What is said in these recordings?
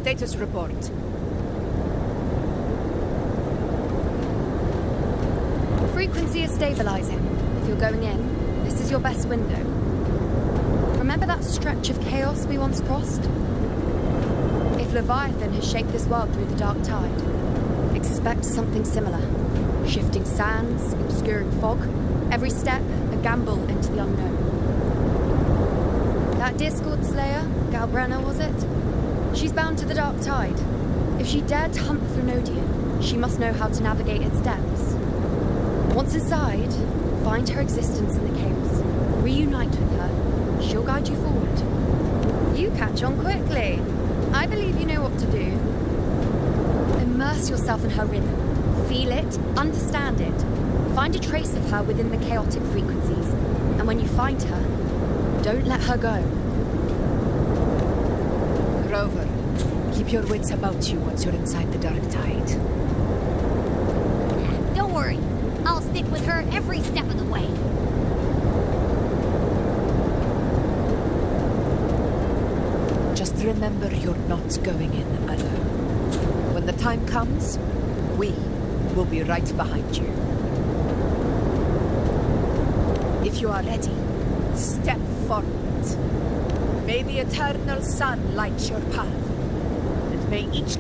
Status report. Frequency is stabilizing. If you're going in, this is your best window. Remember that stretch of chaos we once crossed? If Leviathan has shaped this world through the dark tide, expect something similar. Shifting sands, obscuring fog, every step a gamble into the unknown. That Discord Slayer, Galbrenna was it? She's bound to the dark tide. If she dared to hunt the Thrunodian, she must know how to navigate its depths. Once inside, find her existence in the chaos. Reunite with her. She'll guide you forward. You catch on quickly. I believe you know what to do. Immerse yourself in her rhythm. Feel it, understand it. Find a trace of her within the chaotic frequencies. And when you find her, don't let her go. Rover, keep your wits about you once you're inside the dark tide. Don't worry. I'll stick with her every step of the way. Just remember you're not going in alone. When the time comes, we will be right behind you. If you are ready, step forward. May the eternal sun light your path, and may each...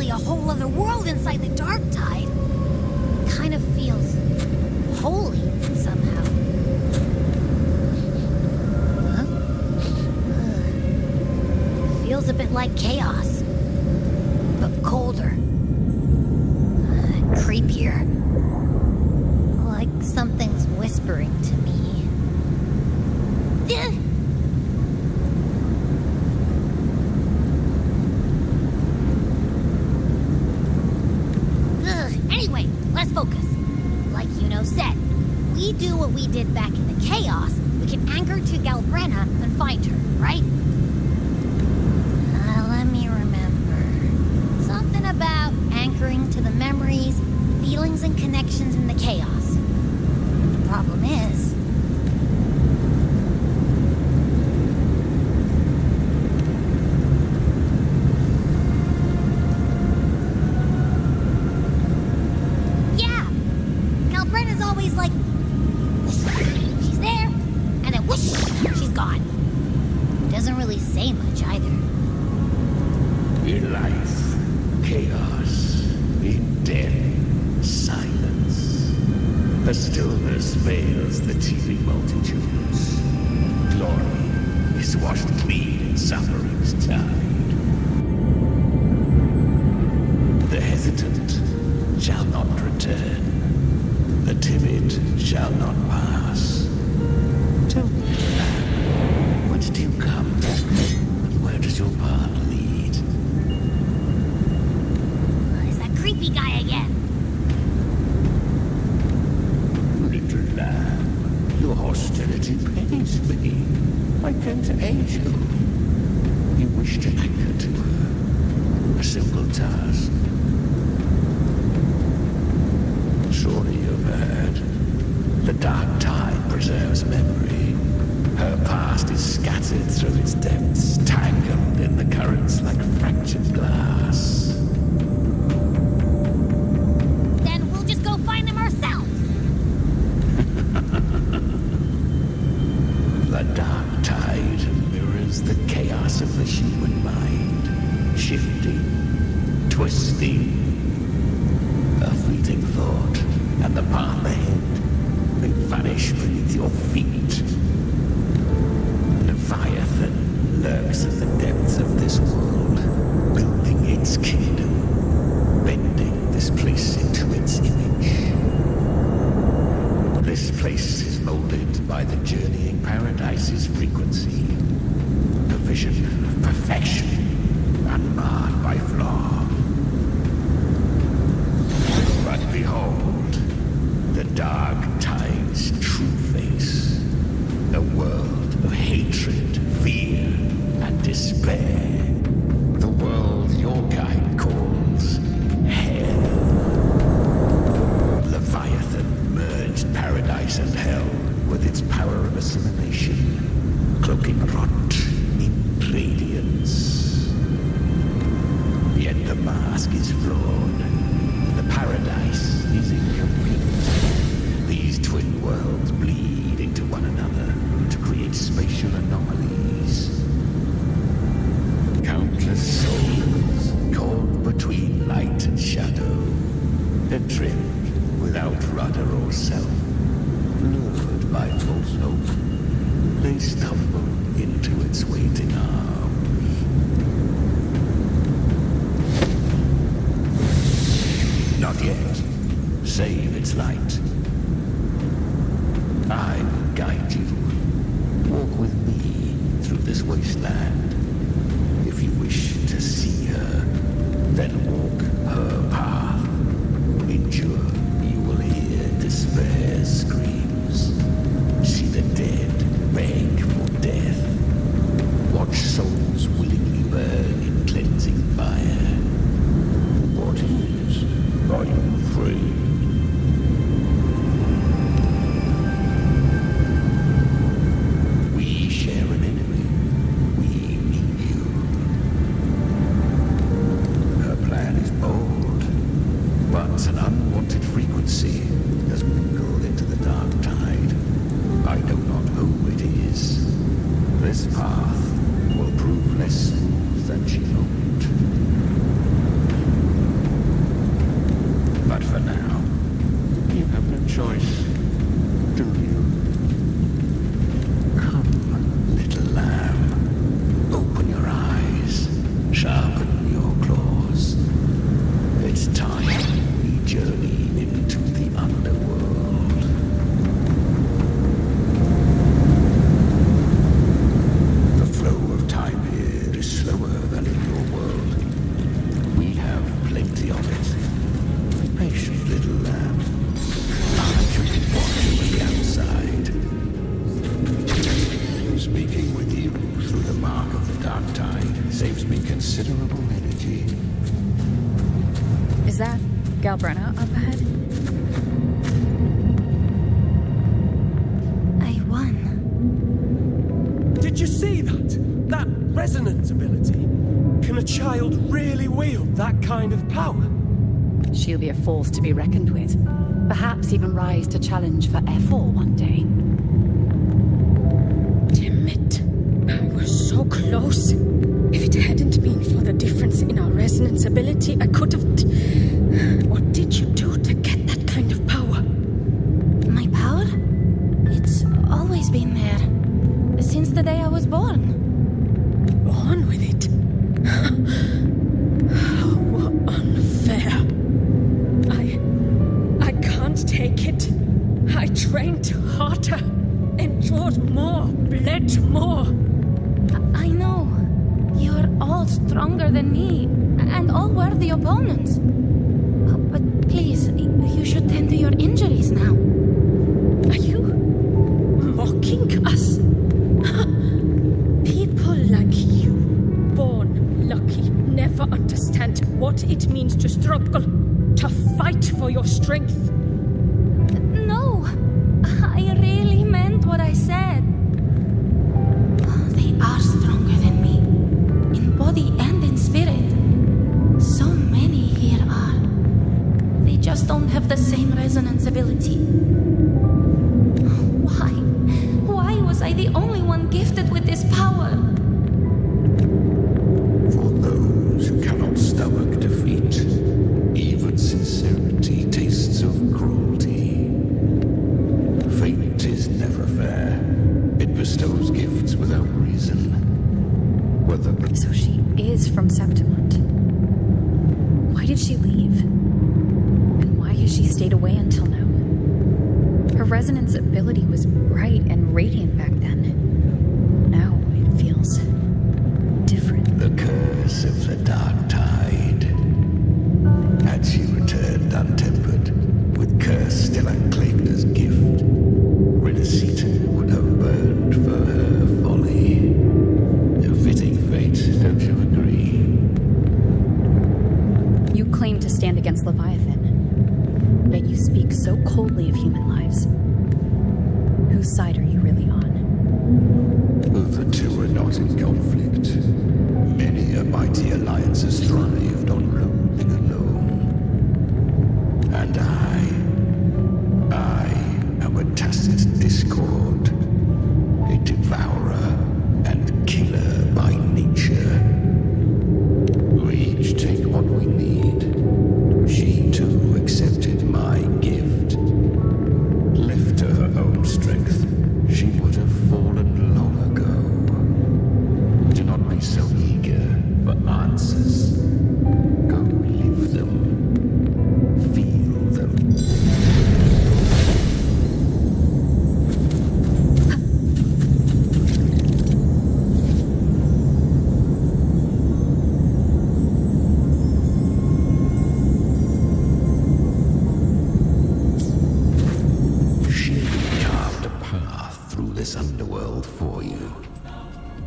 A whole other world inside the dark tide. It kind of feels holy somehow. Huh? Feels a bit like chaos, but colder, creepier. Like something's whispering to me. Anyway, let's focus. Like Yuno said, if we do what we did back in the chaos, we can anchor to Galbrenna and find her, right? Let me remember. Something about anchoring to the memories, feelings, and connections in the chaos. The problem is... always like, she's there, and then whoosh, she's gone. Doesn't really say much either. In life, chaos. In death, silence. The stillness veils the teeming multitudes. Glory is washed clean in suffering's tide. The hesitant shall not return. The timid shall not pass. Tell me, whence do you come? And where does your path lead? Is that creepy guy again? Little lamb, your hostility pains me. I came to aid you. You wish to anchor to her. A simple task. Surely you've heard. The dark tide preserves memory. Her past is scattered through its depths, tangled in the currents like fractured glass. Then we'll just go find them ourselves. The dark tide mirrors the chaos of the human mind. Shifting, twisting. A fleeting thought, and the path ahead may vanish beneath your feet. Leviathan lurks in the depths of this world, building its kingdom, bending this place into its image. This place is molded by the journeying paradise's frequency, the vision of perfection, unmarred by flaw. dark tide's true face. A world of hatred, fear, and despair. The world your kind calls hell. Leviathan merged paradise and hell with its power of assimilation, cloaking rot in radiance. Yet the mask is flawed. The paradise is incomplete. These twin worlds bleed into one another to create spatial anomalies. Countless souls caught between light and shadow, adrift without rudder or self, lured by false hope, they stumble into its waiting arms. Not yet. Save its light. I will guide you. Walk with me through this wasteland. If you wish to see her, then walk her path. Endure. You will hear despair's screams. See the dead beg for death. Watch souls willingly burn in cleansing fire. What is? Are you afraid? We share an enemy. We meet you. Her plan is bold, but an unwanted frequency has mingled into the dark tide. I know not who it is. This path will prove less smooth than she hoped. But for now, you have no choice, do you? Come, little lamb. Open your eyes. Sharpen your claws. It's time we journey into the underworld. The flow of time here is slower than in your world. We have plenty of it. Patient little lamb. Aren't you watching on the outside? Speaking with you through the mark of the dark tide saves me considerable energy. Is that Galbrenna up ahead? I won. Did you see that? That resonance ability? Can a child really wield that kind of power? She'll be a force to be reckoned with. Perhaps even rise to challenge for F4 one day. Damn it. I was so close. If it hadn't been for the difference in our resonance ability, I could have... What did you do to get that kind of power? My power? It's always been there. Since the day I was born. Born with it? How unfair. I can't take it. I trained harder, endured more, bled more. I know. You're all stronger than me, and all worthy opponents. But please, you should tend to your injuries now. Are you mocking us? People like you, born lucky, never understand what it means to struggle, to fight for your strength. No, I really meant what I said. They are stronger than me, in body and in spirit. So many here are. They just don't have the same resonance ability. Why? Why was I the only one gifted with this power? For those who cannot stomach defeat, even sincerity tastes of cruelty. Fate is never fair. It bestows gifts without reason. Whether So she is from Septimont. Why did she leave? And why has she stayed away until now? Her resonance ability was bright and radiant back then. Now it feels different. the curse of the dark tide. Had she returned untempered, with curse still unclaimed as human lives. Whose side are you really on? The two are not in conflict. Many a mighty alliance has thrived on ruling alone. And I am a tacit discord, a devourer and killer by nature. We each take what we need. She too accepted my gift. Left to her own strength, she would have fallen long ago. Do not be so eager for answers. Go live them. Feel them. She carved a path through this underworld for you.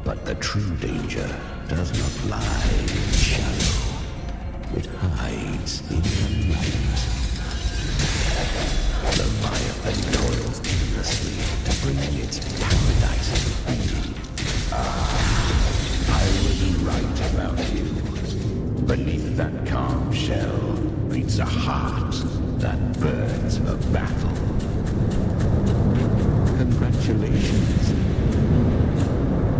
But the true danger does not lie in shadow. It hides in the light. Leviathan toils endlessly to bring its paradise to be. I was right about you. Beneath that calm shell beats a heart that burns for battle. Congratulations.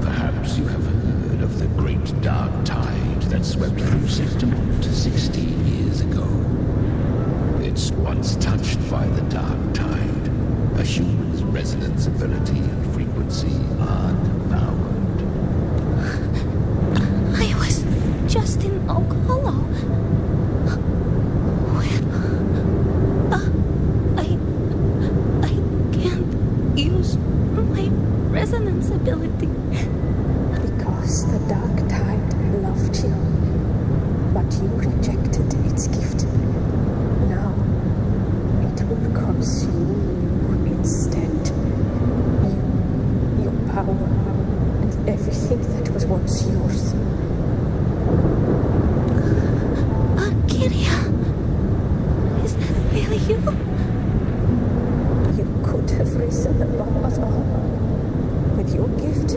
Perhaps you have heard of the great dark tide that swept through Septimont 16 years ago. It's once touched by the dark tide, a human's resonance ability and frequency are devoured. I was just in Oak Hollow. I can't use my resonance ability. Because the dark tide loved you, but you rejected its gift. Now, it will consume you instead. You, your power, and everything that was once yours. Kyria, is that really you? You could have risen above us all. With your gift,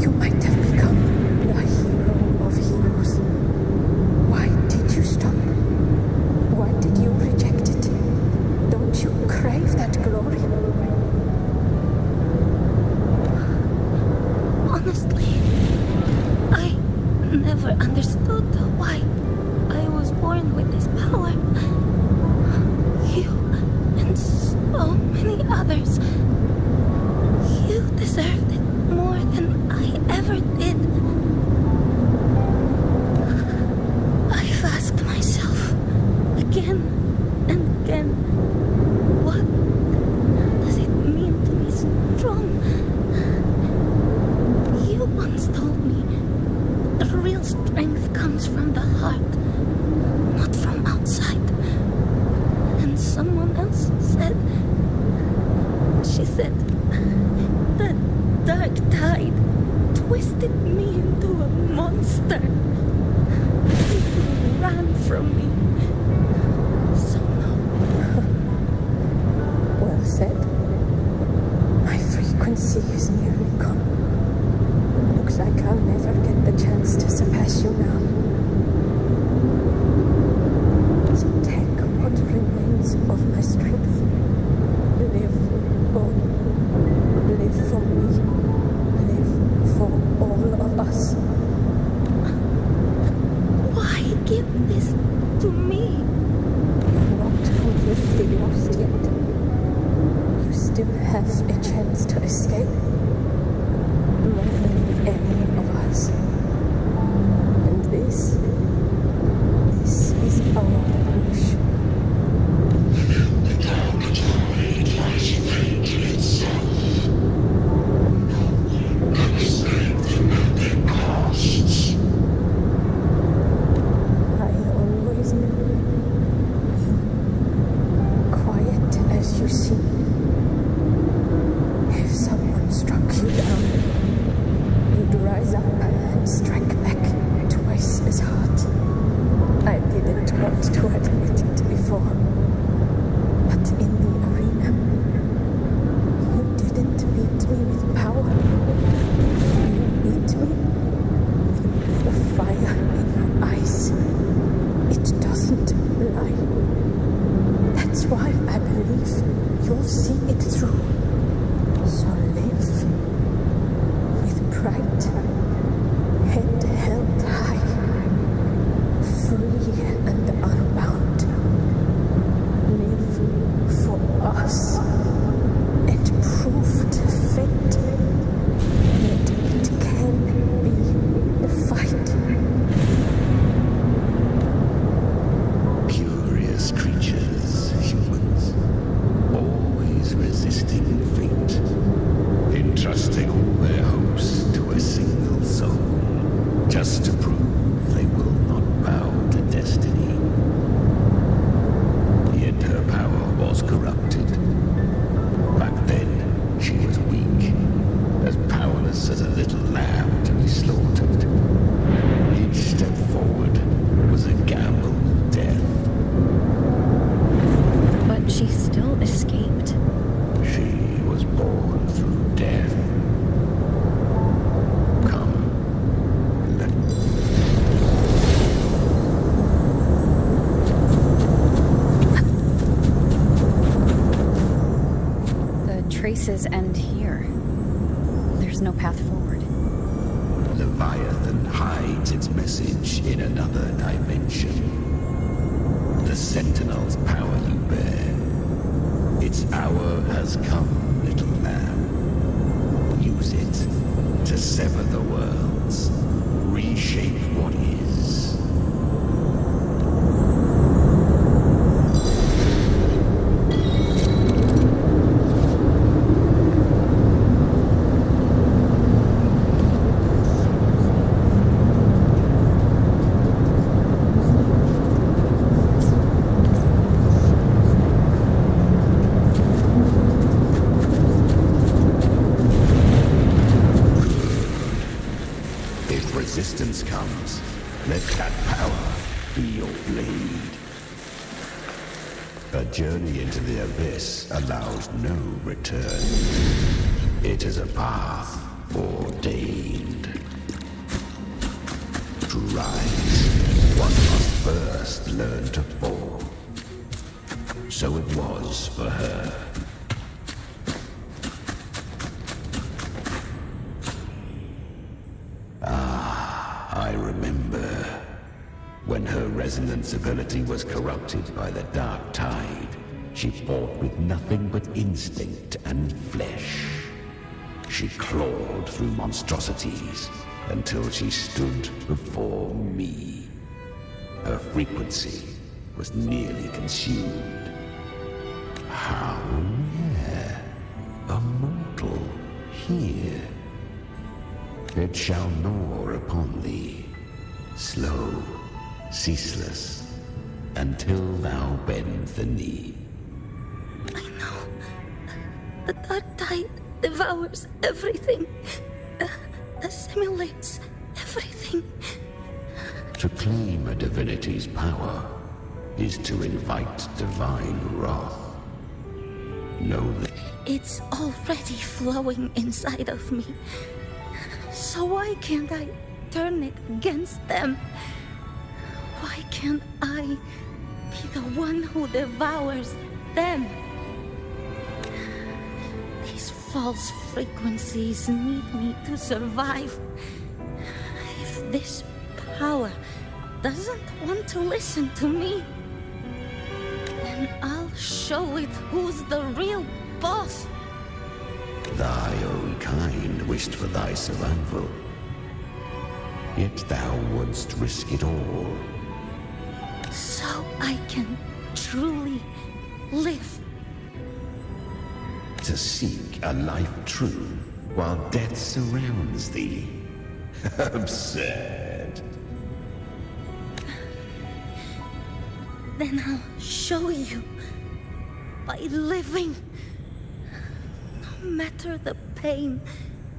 you might have become the hero of heroes. Why did you stop? Why did you reject it? Don't you crave that glory? Honestly, I never understood why I was born with this power. You and so many others. You deserved it more than I ever did. I've asked myself again and again, what does it mean to be strong? You once told me the real strength comes from the heart, not from outside. And someone else said, she said, the dark tide twisted me into a monster. People ran from me. So no. Well said. My frequency is nearly gone. Looks like I'll never get the chance to surpass you now. So take what remains of my strength. Live, oh, live for me. Live for all of us. Why give this to me? You're not completely lost yet. You still have a chance to escape. More than any of us. And this is our wish. The dark tide lies fate itself. No one can escape them at their costs. I always knew you, quiet as you seem. If someone struck you down, you'd rise up and see it through. So live with pride, head held high, free and unbound. Live for us and prove to fate that it can be the fight. Curious creatures, humans, always resisting fate, entrusting all their hopes to a single soul, just to prove they will not bow to destiny. Yet her power was corrupted. Back then, she was weak, as powerless as a little lamb to be slaughtered. Each step forward was a gamble with death. But she still escaped. She was born through death. Come, let The traces end here. There's no path forward. Leviathan hides its message in another dimension. The Sentinel's power you bear. Its hour has come, little lamb. Use it to sever the worlds, reshape what is. If resistance comes, let that power be your blade. A journey into the abyss allows no return. It is a path ordained. To rise, one must first learn to fall. So it was for her. I remember when her resonance ability was corrupted by the dark tide. She fought with nothing but instinct and flesh. She clawed through monstrosities until she stood before me. Her frequency was nearly consumed. How rare, a mortal here. It shall gnaw upon thee, slow, ceaseless, until thou bend the knee. I know. The dark tide devours everything, assimilates everything. To claim a divinity's power is to invite divine wrath. Know that It's already flowing inside of me. So why can't I turn it against them? Why can't I be the one who devours them? These false frequencies need me to survive. If this power doesn't want to listen to me, then I'll show it who's the real boss. thy own kind wished for thy survival. Yet thou wouldst risk it all. So I can truly live. To seek a life true while death surrounds thee. Absurd. Then I'll show you by living. No matter the pain,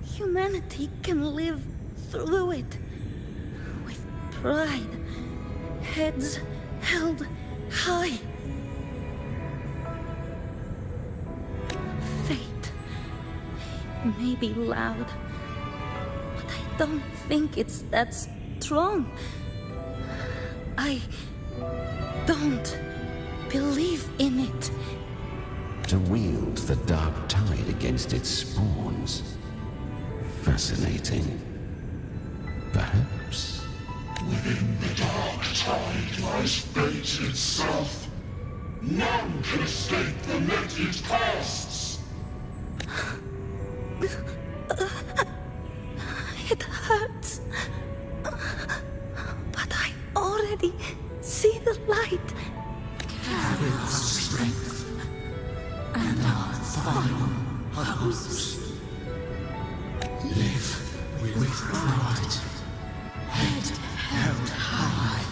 humanity can live through it with pride, heads held high. Fate may be loud, but I don't think it's that strong. I don't believe in it. to wield the dark tide against its spawns. Fascinating. Perhaps. Within the dark tide lies fate itself. None can escape the net it casts. It hurts. But I already see the light. Carry our strength and our final hopes. Live with pride, head held high,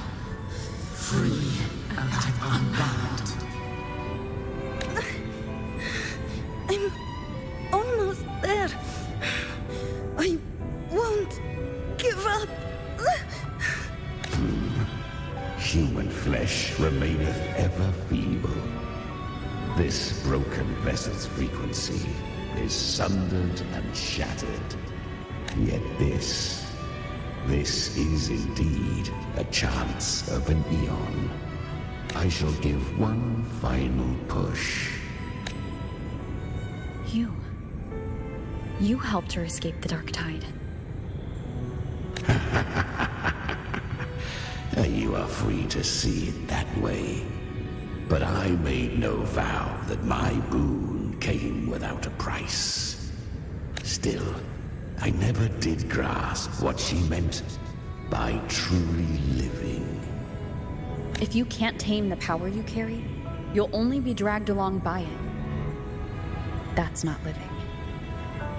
free and unbound. I'm almost there. I won't give up. Human flesh remaineth ever feeble. This broken vessel's frequency is sundered and shattered. Yet this is indeed a chance of an eon. I shall give one final push. You helped her escape the dark tide. You are free to see it that way. But I made no vow that my boon came without a price. Still, I never did grasp what she meant by truly living. If you can't tame the power you carry, you'll only be dragged along by it. That's not living.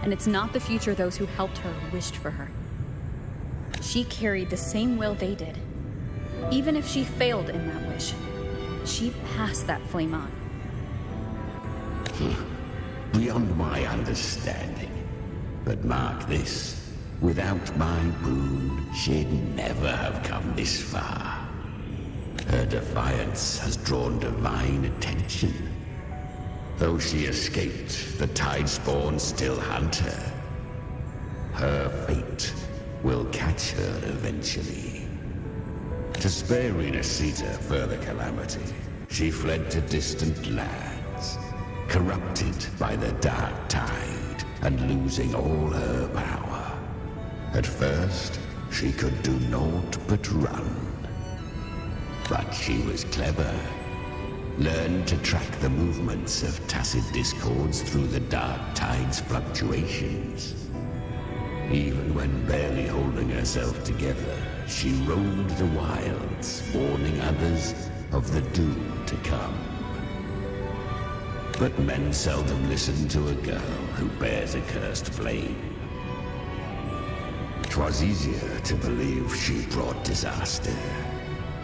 And it's not the future those who helped her wished for her. She carried the same will they did. Even if she failed in that wish, she passed that flame on. Beyond my understanding. But mark this, without my boon, she'd never have come this far. Her defiance has drawn divine attention. Though she escaped, the tide spawns still hunt her. Her fate will catch her eventually. To spare Renacita further calamity, she fled to distant lands, corrupted by the dark tide and losing all her power. At first, she could do naught but run. But she was clever. Learned to track the movements of tacit discords through the dark tide's fluctuations. Even when barely holding herself together, she roamed the wilds, warning others of the doom to come. But men seldom listen to a girl who bears a cursed flame. 'Twas easier to believe she brought disaster.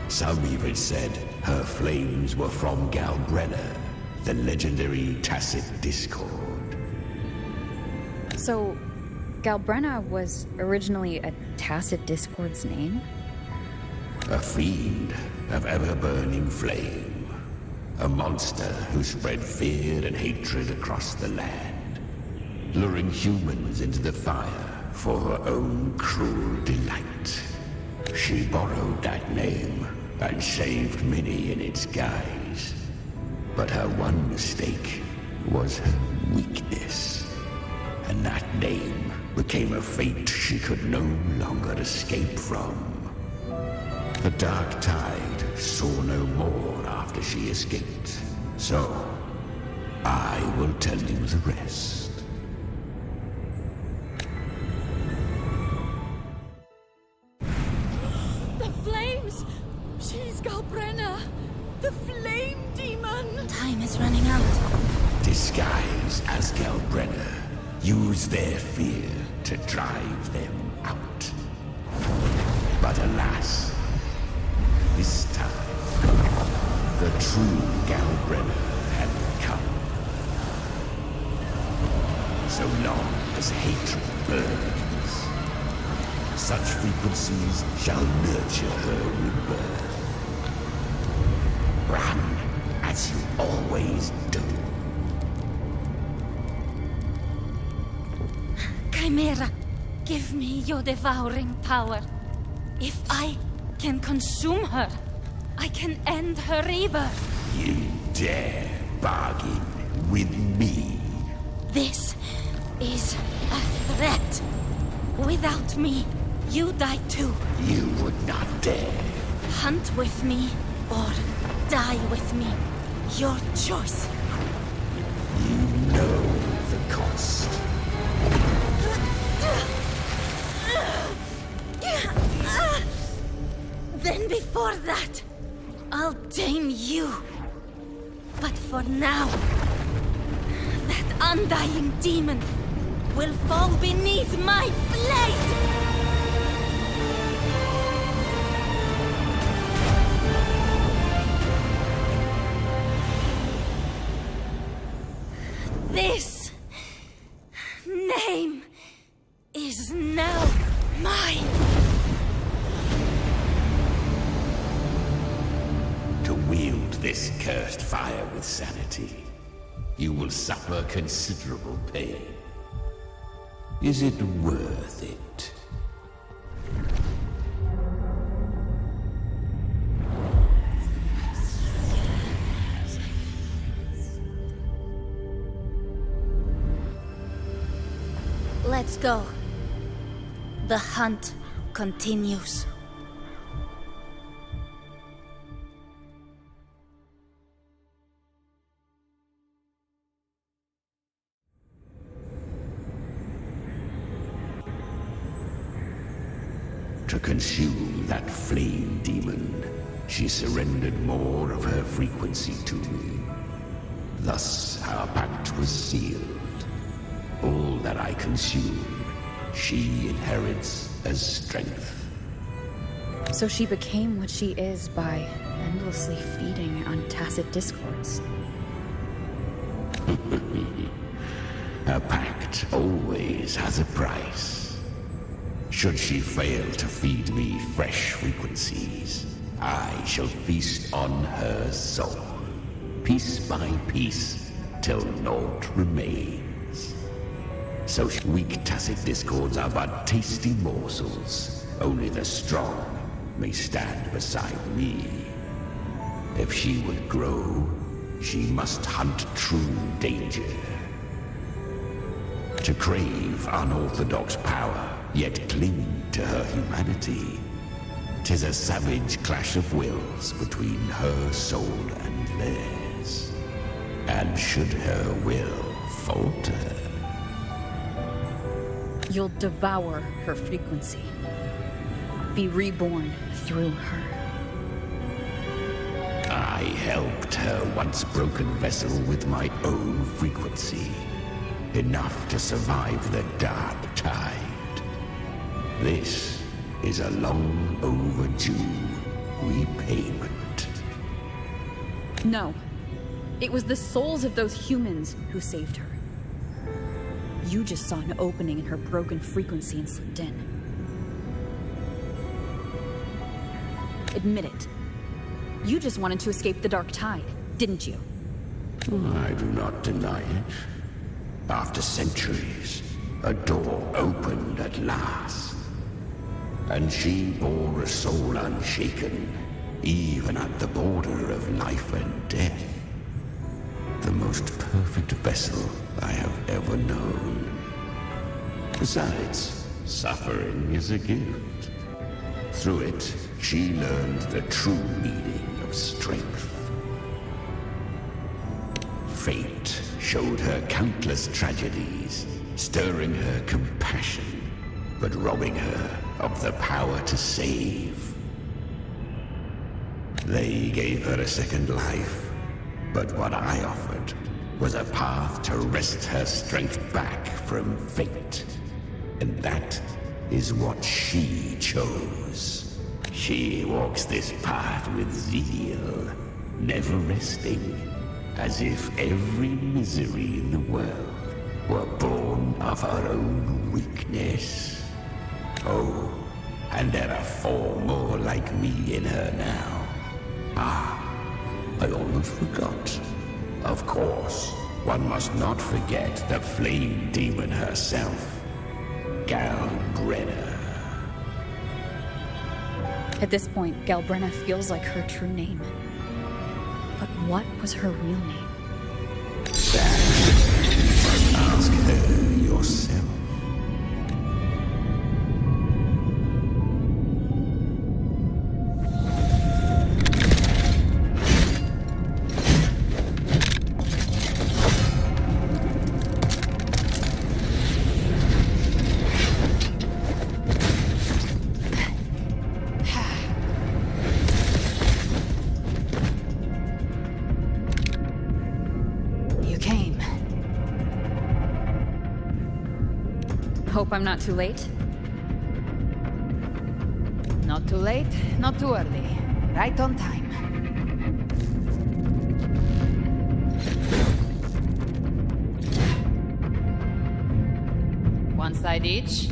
Some even said her flames were from Galbrenna, the legendary tacit discord. So, Galbrenna was originally a tacit discord's name? A fiend of ever-burning flame. A monster who spread fear and hatred across the land, luring humans into the fire for her own cruel delight. She borrowed that name and saved many in its guise. But her one mistake was her weakness. And that name became a fate she could no longer escape from. The dark tide saw no more after she escaped. So, I will tell you the rest. The flames! She's Galbrenna! The flame demon! Time is running out. Disguise as Galbrenna. Use their fear to drive them out. But alas, this time, the true Galbrenna had come. So long as hatred burns, such frequencies shall nurture her rebirth. Run, as you always do. Chimera, give me your devouring power. If I can consume her, I can end her rebirth. You dare bargain with me. This is a threat. Without me, you die too. You would not dare. Hunt with me or die with me. Your choice. You know the cost. Then before that, I'll tame you. But for now, that undying demon will fall beneath my blade! This name is now mine. To wield this cursed fire with sanity, you will suffer considerable pain. Is it worth it? Let's go. The hunt continues. To consume that flame demon, she surrendered more of her frequency to me. Thus, our pact was sealed. All that I consume, she inherits as strength. So she became what she is by endlessly feeding on tacit discords. A pact always has a price. Should she fail to feed me fresh frequencies, I shall feast on her soul, piece by piece, till naught remains. So weak tacit discords are but tasty morsels. Only the strong may stand beside me. If she would grow, she must hunt true danger. To crave unorthodox power, yet cling to her humanity, 'tis a savage clash of wills between her soul and theirs. And should her will falter, You'll devour her frequency. Be reborn through her. I helped her once broken vessel with my own frequency, enough to survive the dark tide. This is a long overdue repayment. No. It was the souls of those humans who saved her. You just saw an opening in her broken frequency and slipped in. Admit it. You just wanted to escape the dark tide, didn't you? I do not deny it. After centuries, a door opened at last. And she bore a soul unshaken, even at the border of life and death. The most perfect vessel I have ever known. Besides, suffering is a gift. Through it, she learned the true meaning of strength. Fate showed her countless tragedies, stirring her compassion, but robbing her of the power to save. They gave her a second life, but what I offered was a path to wrest her strength back from fate. And that is what she chose. She walks this path with zeal, never resting, as if every misery in the world were born of her own weakness. Oh, and there are 4 more like me in her now. I almost forgot. Of course, one must not forget the flame demon herself, Galbrenna. At this point, Galbrenna feels like her true name. But what was her real name? That Hope I'm not too late. Not too late, not too early. Right on time. One side each.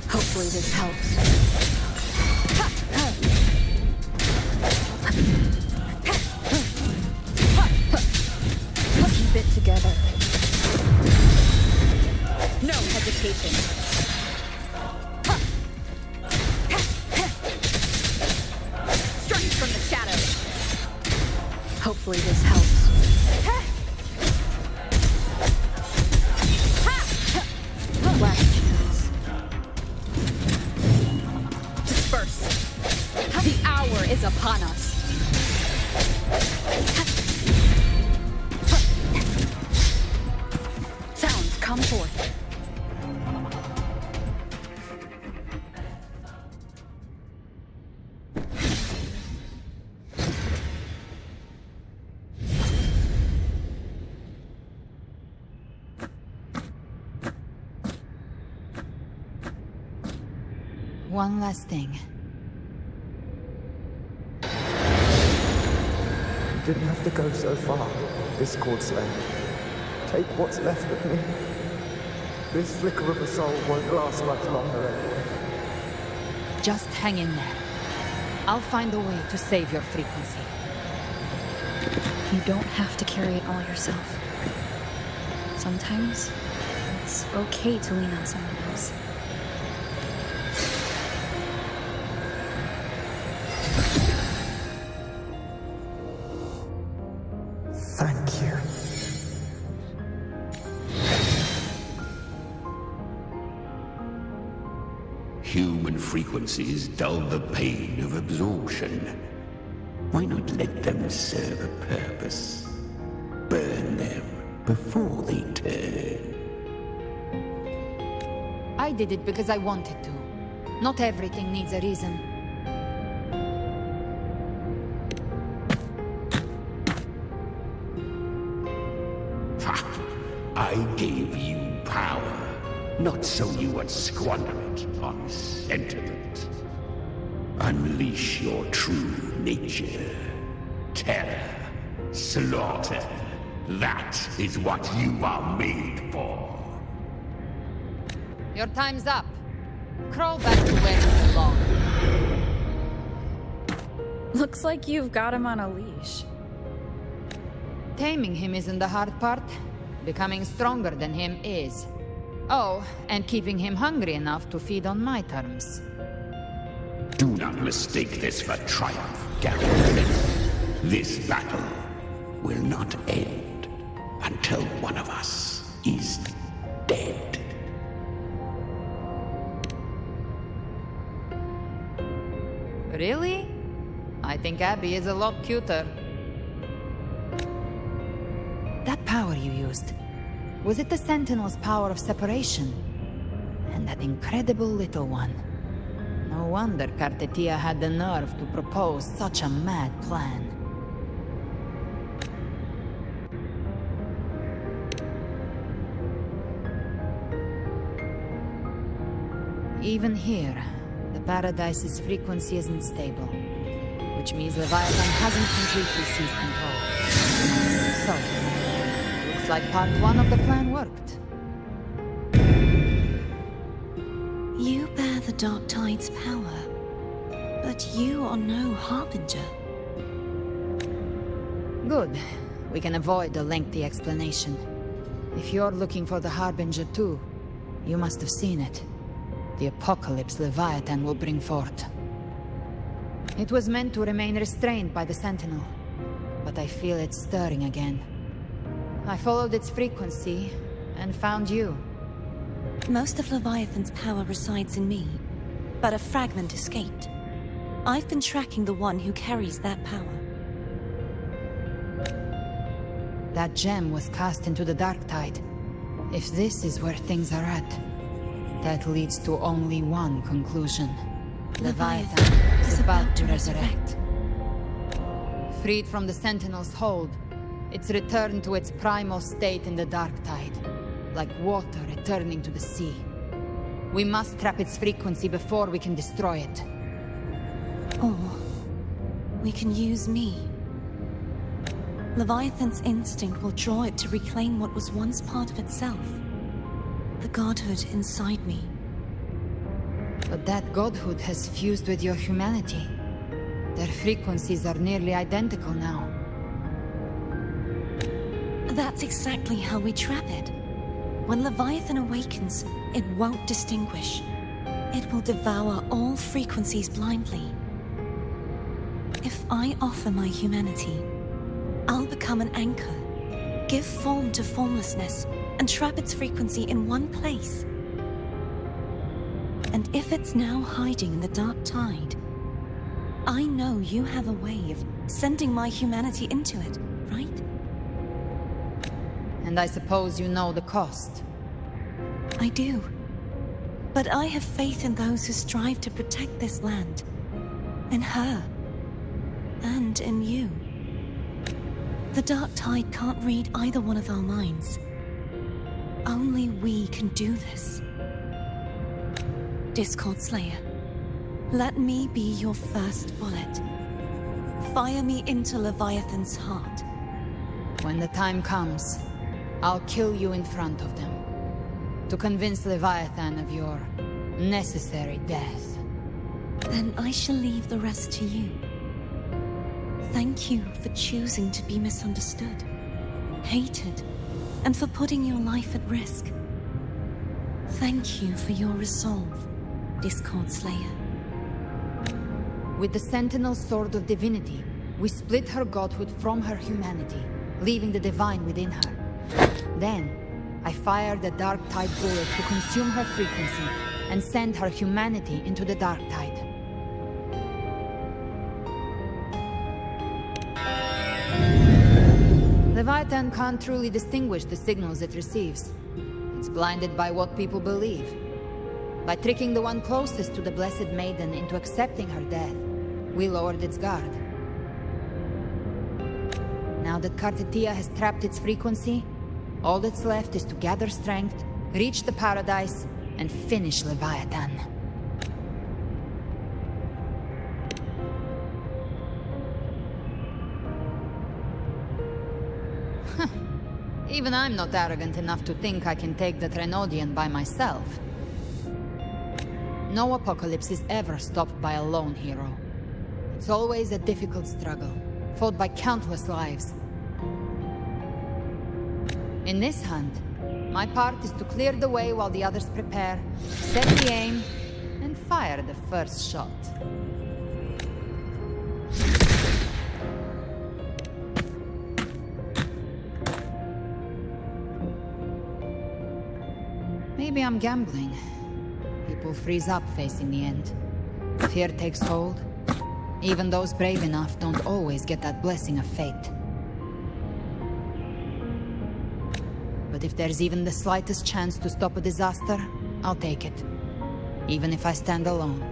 Hopefully this helps. Keep it together. No hesitation. Strike from the shadows. Hopefully this helps. Last chance. Disperse. The hour is upon us. Sounds come forth. One last thing. You didn't have to go so far, Discord Slayer. Take what's left of me. This flicker of a soul won't last much longer anyway. Just hang in there. I'll find a way to save your frequency. You don't have to carry it all yourself. Sometimes, it's okay to lean on someone else. Thank you. Human frequencies dull the pain of absorption. Why not let them serve a purpose? Burn them before they turn. I did it because I wanted to. Not everything needs a reason. I gave you power, not so you would squander it on sentiment. Unleash your true nature. Terror, slaughter. That is what you are made for. Your time's up. Crawl back to where you belong. Looks like you've got him on a leash. Taming him isn't the hard part. Becoming stronger than him is. Oh, and keeping him hungry enough to feed on my terms. Do not mistake this for triumph, Garrett. This battle will not end until one of us is dead. Really? I think Abby is a lot cuter. That power you used, was it the Sentinel's power of separation? And that incredible little one. No wonder Cartetia had the nerve to propose such a mad plan. Even here, the Paradise's frequency isn't stable, which means Leviathan hasn't completely seized control. So, looks like part one of the plan worked. You bear the Dark Tide's power, but you are no Harbinger. Good. We can avoid a lengthy explanation. If you're looking for the Harbinger too, you must have seen it. The apocalypse Leviathan will bring forth. It was meant to remain restrained by the Sentinel, but I feel it stirring again. I followed its frequency and found you. Most of Leviathan's power resides in me, but a fragment escaped. I've been tracking the one who carries that power. That gem was cast into the Dark Tide. If this is where things are at, that leads to only one conclusion. Leviathan is about to resurrect. Freed from the Sentinel's hold, it's returned to its primal state in the Dark Tide, like water returning to the sea. We must trap its frequency before we can destroy it. Or we can use me. Leviathan's instinct will draw it to reclaim what was once part of itself. The godhood inside me. But that godhood has fused with your humanity. Their frequencies are nearly identical now. That's exactly how we trap it. When Leviathan awakens, it won't distinguish. It will devour all frequencies blindly. If I offer my humanity, I'll become an anchor, give form to formlessness, and trap its frequency in one place. And if it's now hiding in the Dark Tide, I know you have a way of sending my humanity into it, right? And I suppose you know the cost. I do. But I have faith in those who strive to protect this land. In her. And in you. The Dark Tide can't read either one of our minds. Only we can do this. Discord Slayer, let me be your first bullet. Fire me into Leviathan's heart. When the time comes, I'll kill you in front of them. To convince Leviathan of your necessary death. Then I shall leave the rest to you. Thank you for choosing to be misunderstood, hated, and for putting your life at risk. Thank you for your resolve, Discord Slayer. With the Sentinel's Sword of Divinity, we split her godhood from her humanity, leaving the divine within her. Then, I fired the Dark Tide bullet to consume her frequency and send her humanity into the Dark Tide. Leviathan can't truly distinguish the signals it receives. It's blinded by what people believe. By tricking the one closest to the Blessed Maiden into accepting her death, we lowered its guard. Now that Kartetia has trapped its frequency, all that's left is to gather strength, reach the paradise, and finish Leviathan. Even I'm not arrogant enough to think I can take the Trenodian by myself. No apocalypse is ever stopped by a lone hero. It's always a difficult struggle, fought by countless lives. In this hunt, my part is to clear the way while the others prepare, set the aim, and fire the first shot. Maybe I'm gambling. People freeze up facing the end. Fear takes hold. Even those brave enough don't always get that blessing of fate. But if there's even the slightest chance to stop a disaster, I'll take it. Even if I stand alone.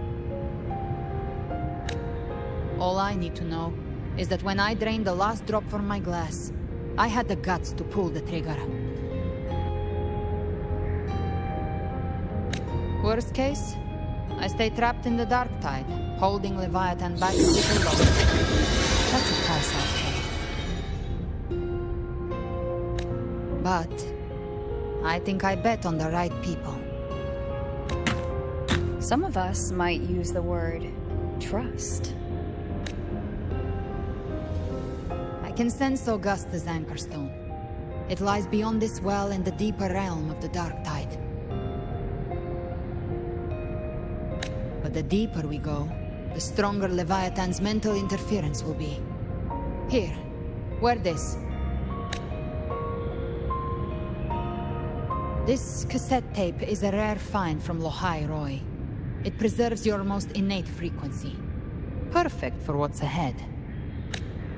All I need to know is that when I drained the last drop from my glass, I had the guts to pull the trigger. Worst case, I stay trapped in the Dark Tide, holding Leviathan back a little longer. That's a price I'll pay. But I think I bet on the right people. Some of us might use the word trust. I can sense Augusta's anchorstone. It lies beyond this well in the deeper realm of the Dark Tide. But the deeper we go, the stronger Leviathan's mental interference will be. Here, wear this. This cassette tape is a rare find from Lohai Roy. It preserves your most innate frequency. Perfect for what's ahead.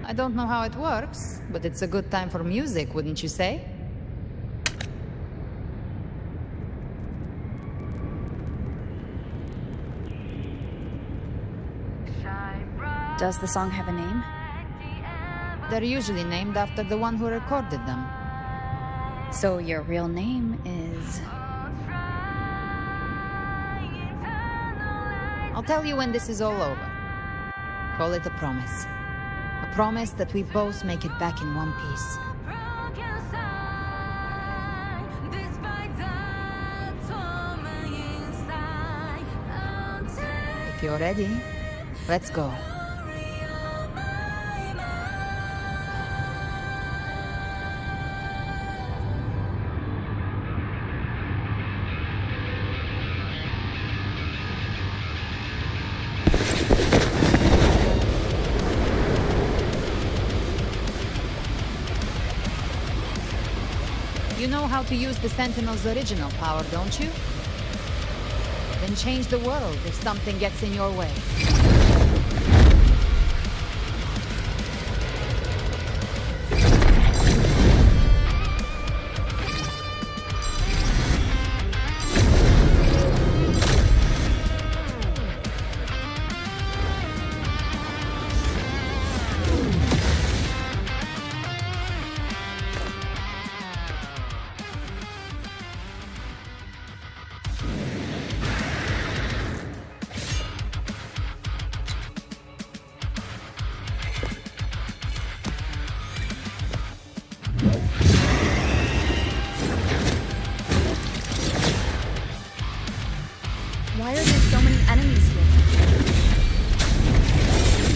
I don't know how it works, but it's a good time for music, wouldn't you say? Does the song have a name? They're usually named after the one who recorded them. So your real name is... I'll tell you when this is all over. Call it a promise. A promise that we both make it back in one piece. If you're ready, let's go. You know how to use the Sentinel's original power, don't you? Then change the world if something gets in your way. Why are there so many enemies here?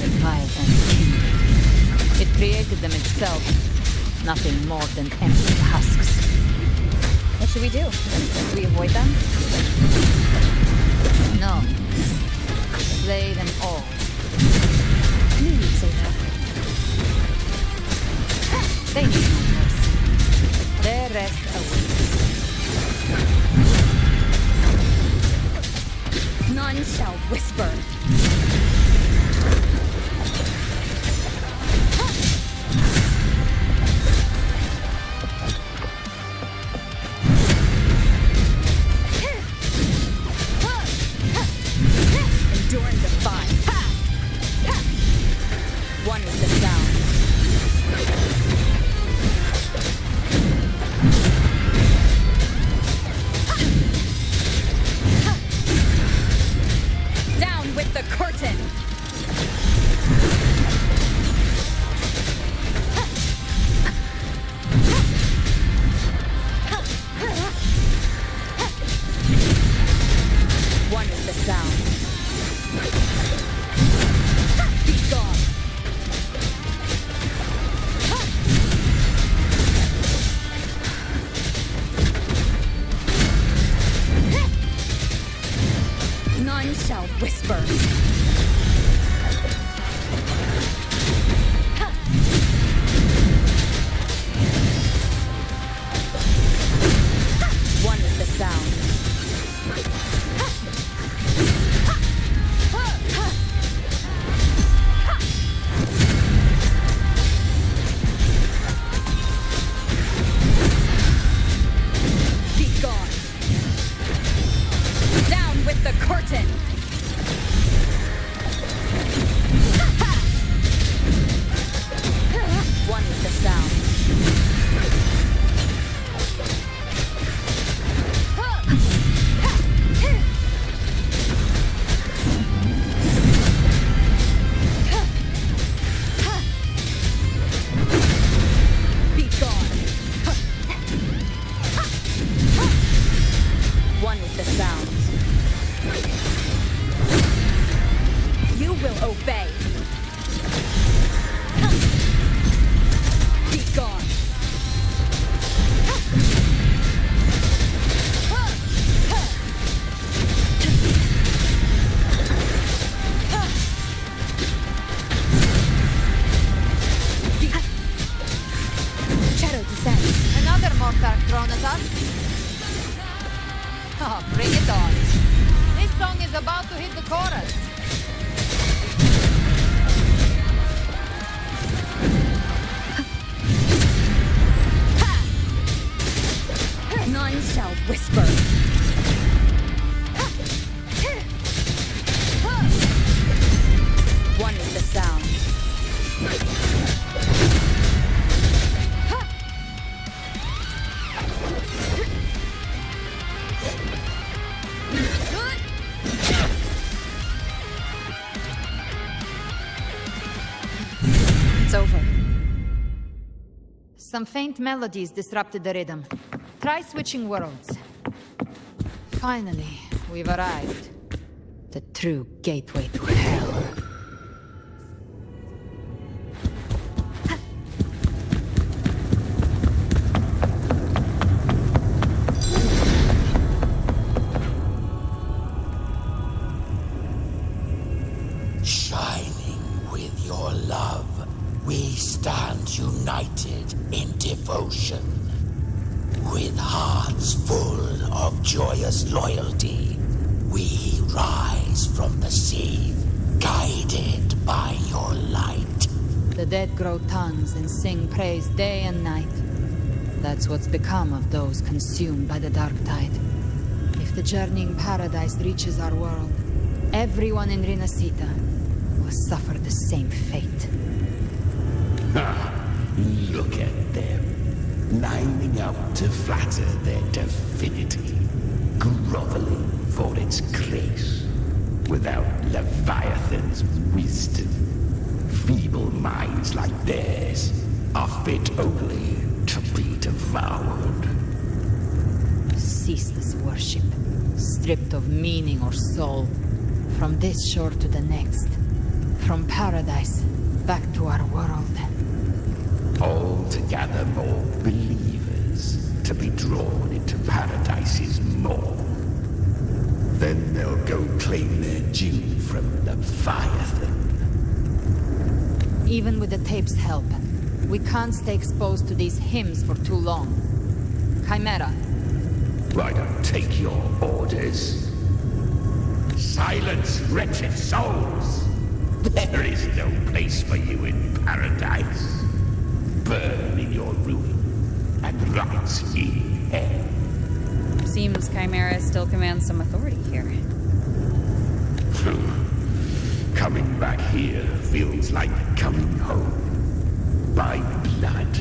Leviathan killed it. It created them itself. Nothing more than empty husks. What should we do? Do we avoid them? No. Slay them all. I knew you'd say that. They need no mercy. Their rest awaits. None shall whisper. Endure and defy. One is the sound. Down with the curtain! One is the sound. Be gone! None shall whisper. One is the sound. Be gone. Down with the curtain. One with the sound. Be gone. One with the sound. You will obey. Be gone. It's over. Some faint melodies disrupted the rhythm. Try switching worlds. Finally, we've arrived. The true gateway to hell. Shining with your love, we stand united in devotion. With hearts full of joyous loyalty, we rise from the sea, guided by your light. The dead grow tongues and sing praise day and night. That's what's become of those consumed by the dark tide. If the journeying paradise reaches our world, everyone in Rinasita will suffer the same fate. Look at them, lining up to flatter their divinity, groveling for its grace. Without Leviathan's wisdom, feeble minds like theirs are fit only to be devoured. Ceaseless worship, stripped of meaning or soul. From this shore to the next. From paradise back to our world. All to gather more believers to be drawn into Paradise's maw. Then they'll go claim their due from Leviathan. Even with the tape's help, we can't stay exposed to these hymns for too long. Chimera. I don't take your orders. Silence, wretched souls! There is no place for you in paradise. Burn in your ruin, and rot in hell. Seems Chimera still commands some authority here. Coming back here feels like coming home. By blood,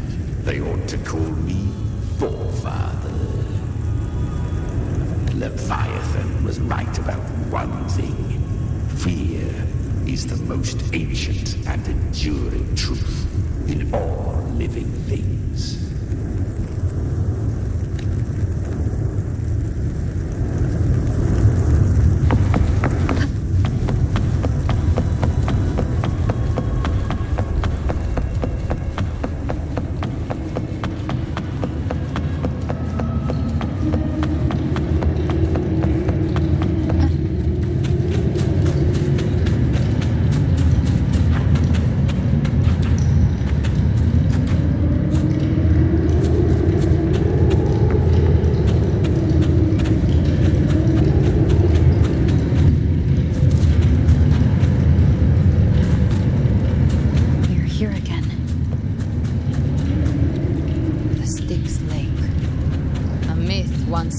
they ought to call me Forefather. Leviathan was right about one thing. Fear is the most ancient and enduring truth in all living things.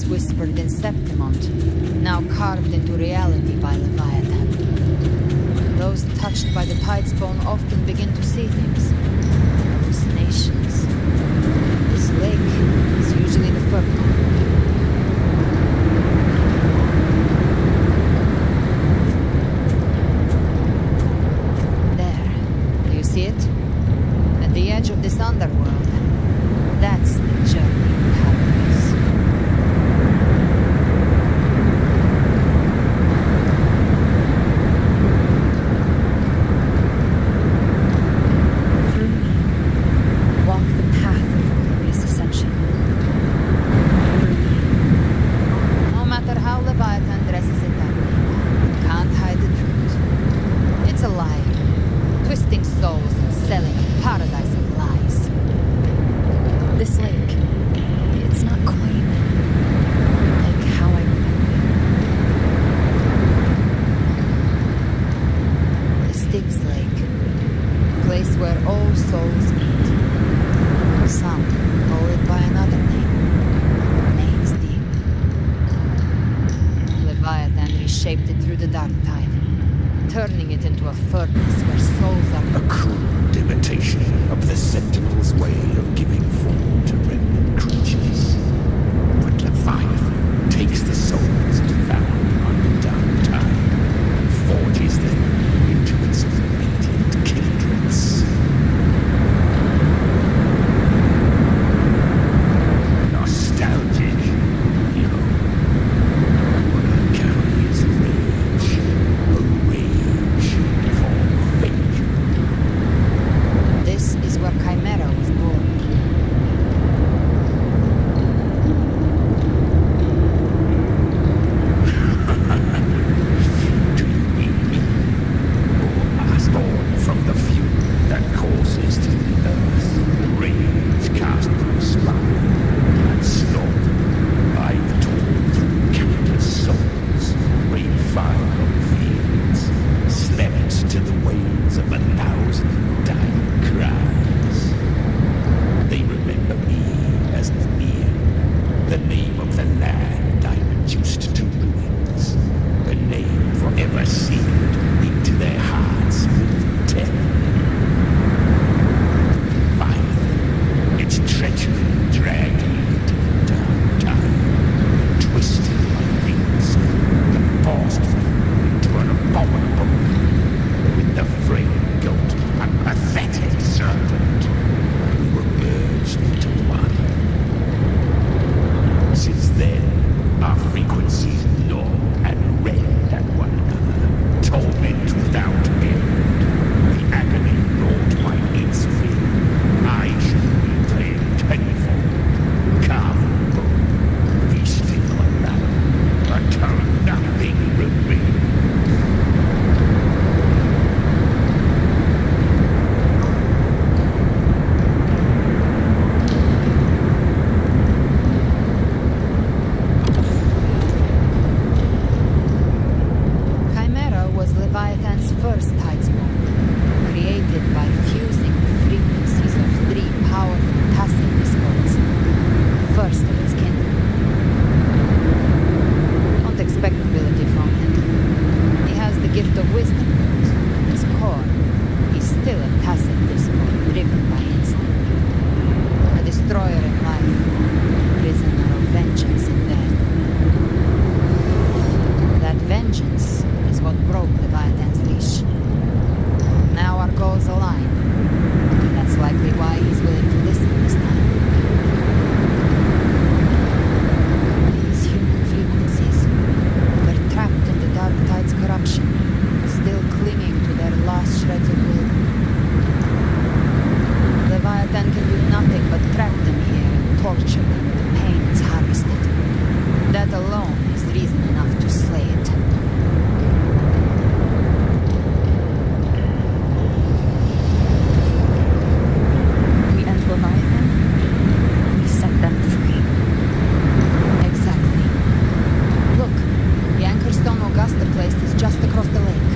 Whispered in Septimont, now carved into reality by Leviathan. Those touched by the tide's bone often begin to see things. Hallucinations. This lake is usually the fertile. There. Do you see it? At the edge of this underworld. That's the journey to paradise. Shaped it through the dark tide, turning it into a furnace where souls are... A crude imitation of the Sentinel's way of giving form to remnant creatures. But Leviathan takes the souls devoured by the dark tide and forges them into its immediate kindreds. the wails of 1,000 dying cries. They remember me as Neon, the name of the land I reduced to ruins, a name forever sealed into their hearts with terror. Fire, its treachery dragged me into the dark time, twisted my wings, and forced me into an abominable, with the frail goat and pathetic serpent. We were merged into one. Since then, our frequencies gnaw and rend at one another, torment without end. The agony wrought by its will. I should be paid tenfold, carved bone, feasting on marrow, until nothing remains. Chimera was Leviathan's first tidespawn, created by fusing the frequencies of 3 powerful tacit discords, first of its kind. Don't expect ability from him. He has the gift of wisdom, but at his core, he's still a tacit discord driven by instinct. A destroyer in life, prisoner of vengeance in death. That vengeance is what broke Leviathan's leash. Now our goals align. That's likely why he's willing to listen this time. These human frequencies, they're trapped in the Dark Tide's corruption, still clinging to their last shreds of will. Leviathan can do nothing but trap them here and torture them with the pain it's harvested. That alone is reason enough to slay it. We end Leviathan. We set them free. Exactly. Look, the Anchorstone Augusta place is just across the lake.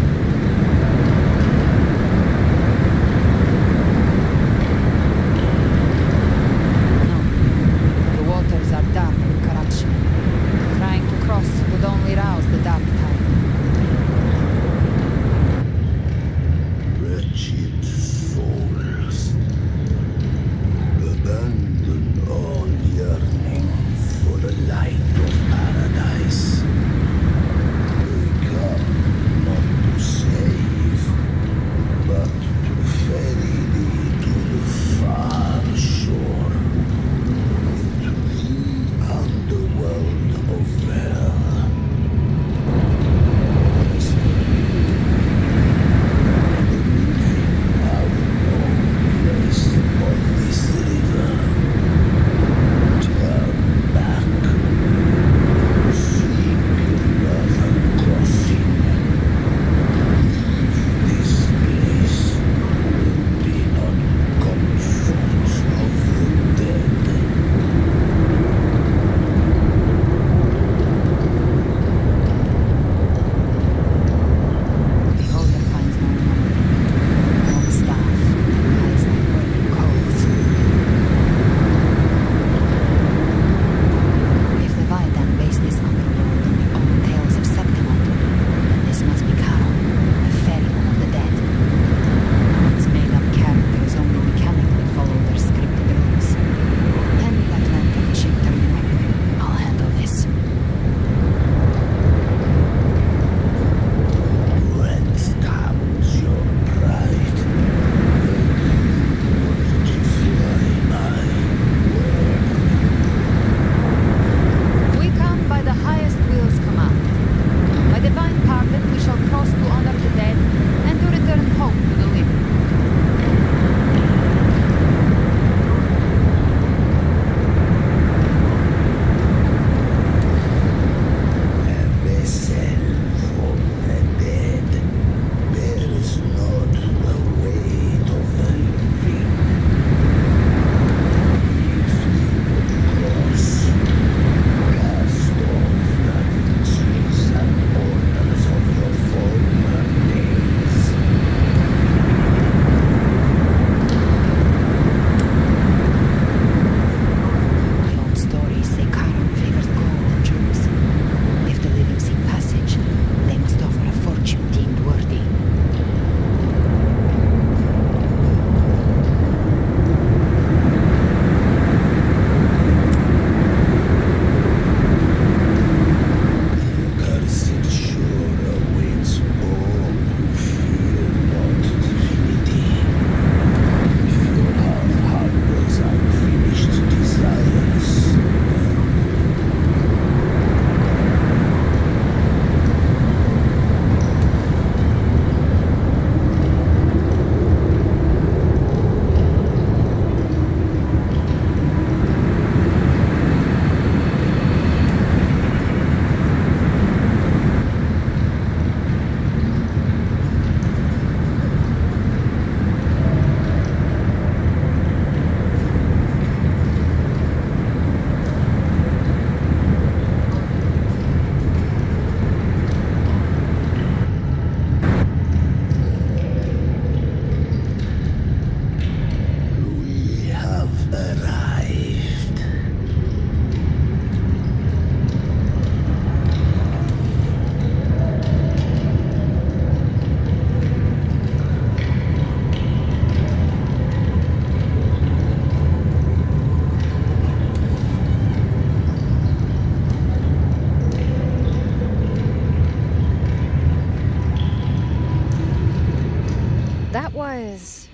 That was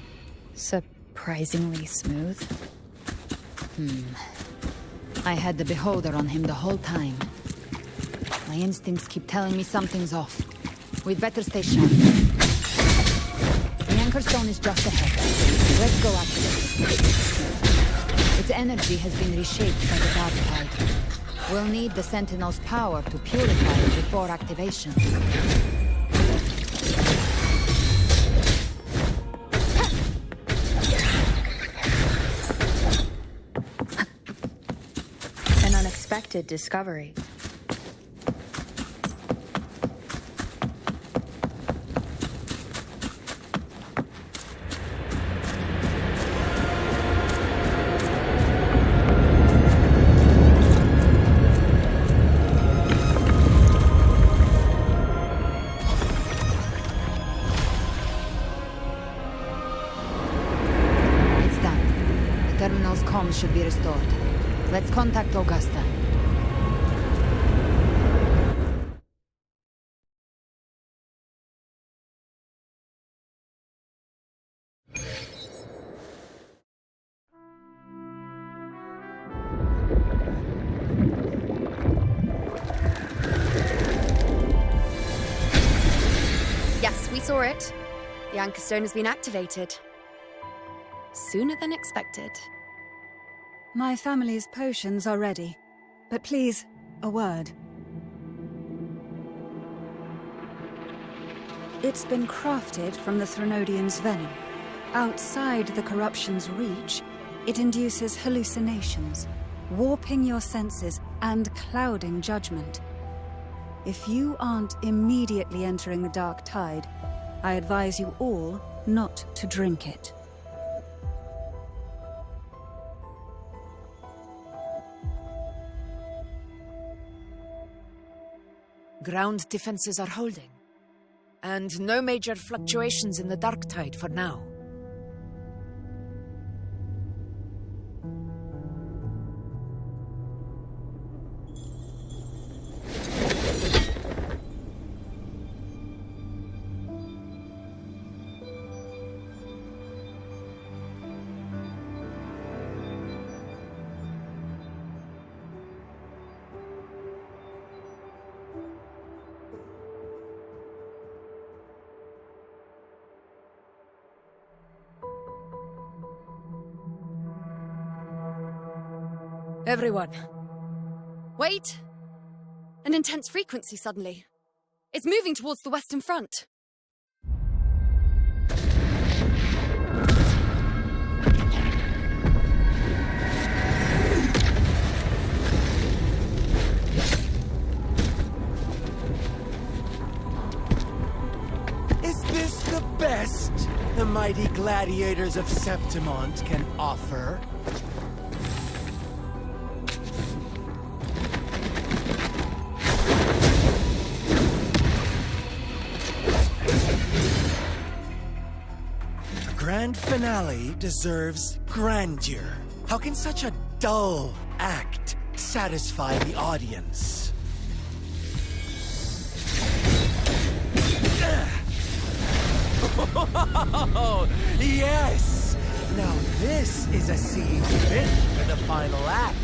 surprisingly smooth. I had the beholder on him the whole time. My instincts keep telling me something's off. We'd better stay sharp. The anchor stone is just ahead. Let's go activate it. Its energy has been reshaped by the dark tide. We'll need the Sentinel's power to purify it before activation. An unexpected discovery. Comms should be restored. Let's contact Augusta. Yes, we saw it. The anchor stone has been activated. Sooner than expected. My family's potions are ready. But please, a word. It's been crafted from the Threnodian's venom. Outside the corruption's reach, it induces hallucinations, warping your senses and clouding judgment. If you aren't immediately entering the dark tide, I advise you all not to drink it. Ground defenses are holding, and no major fluctuations in the dark tide for now. Everyone. Wait! An intense frequency suddenly. It's moving towards the Western Front. Is this the best the mighty gladiators of Septimont can offer? Grand finale deserves grandeur. How can such a dull act satisfy the audience? Oh, yes! Now this is a scene fit for the final act.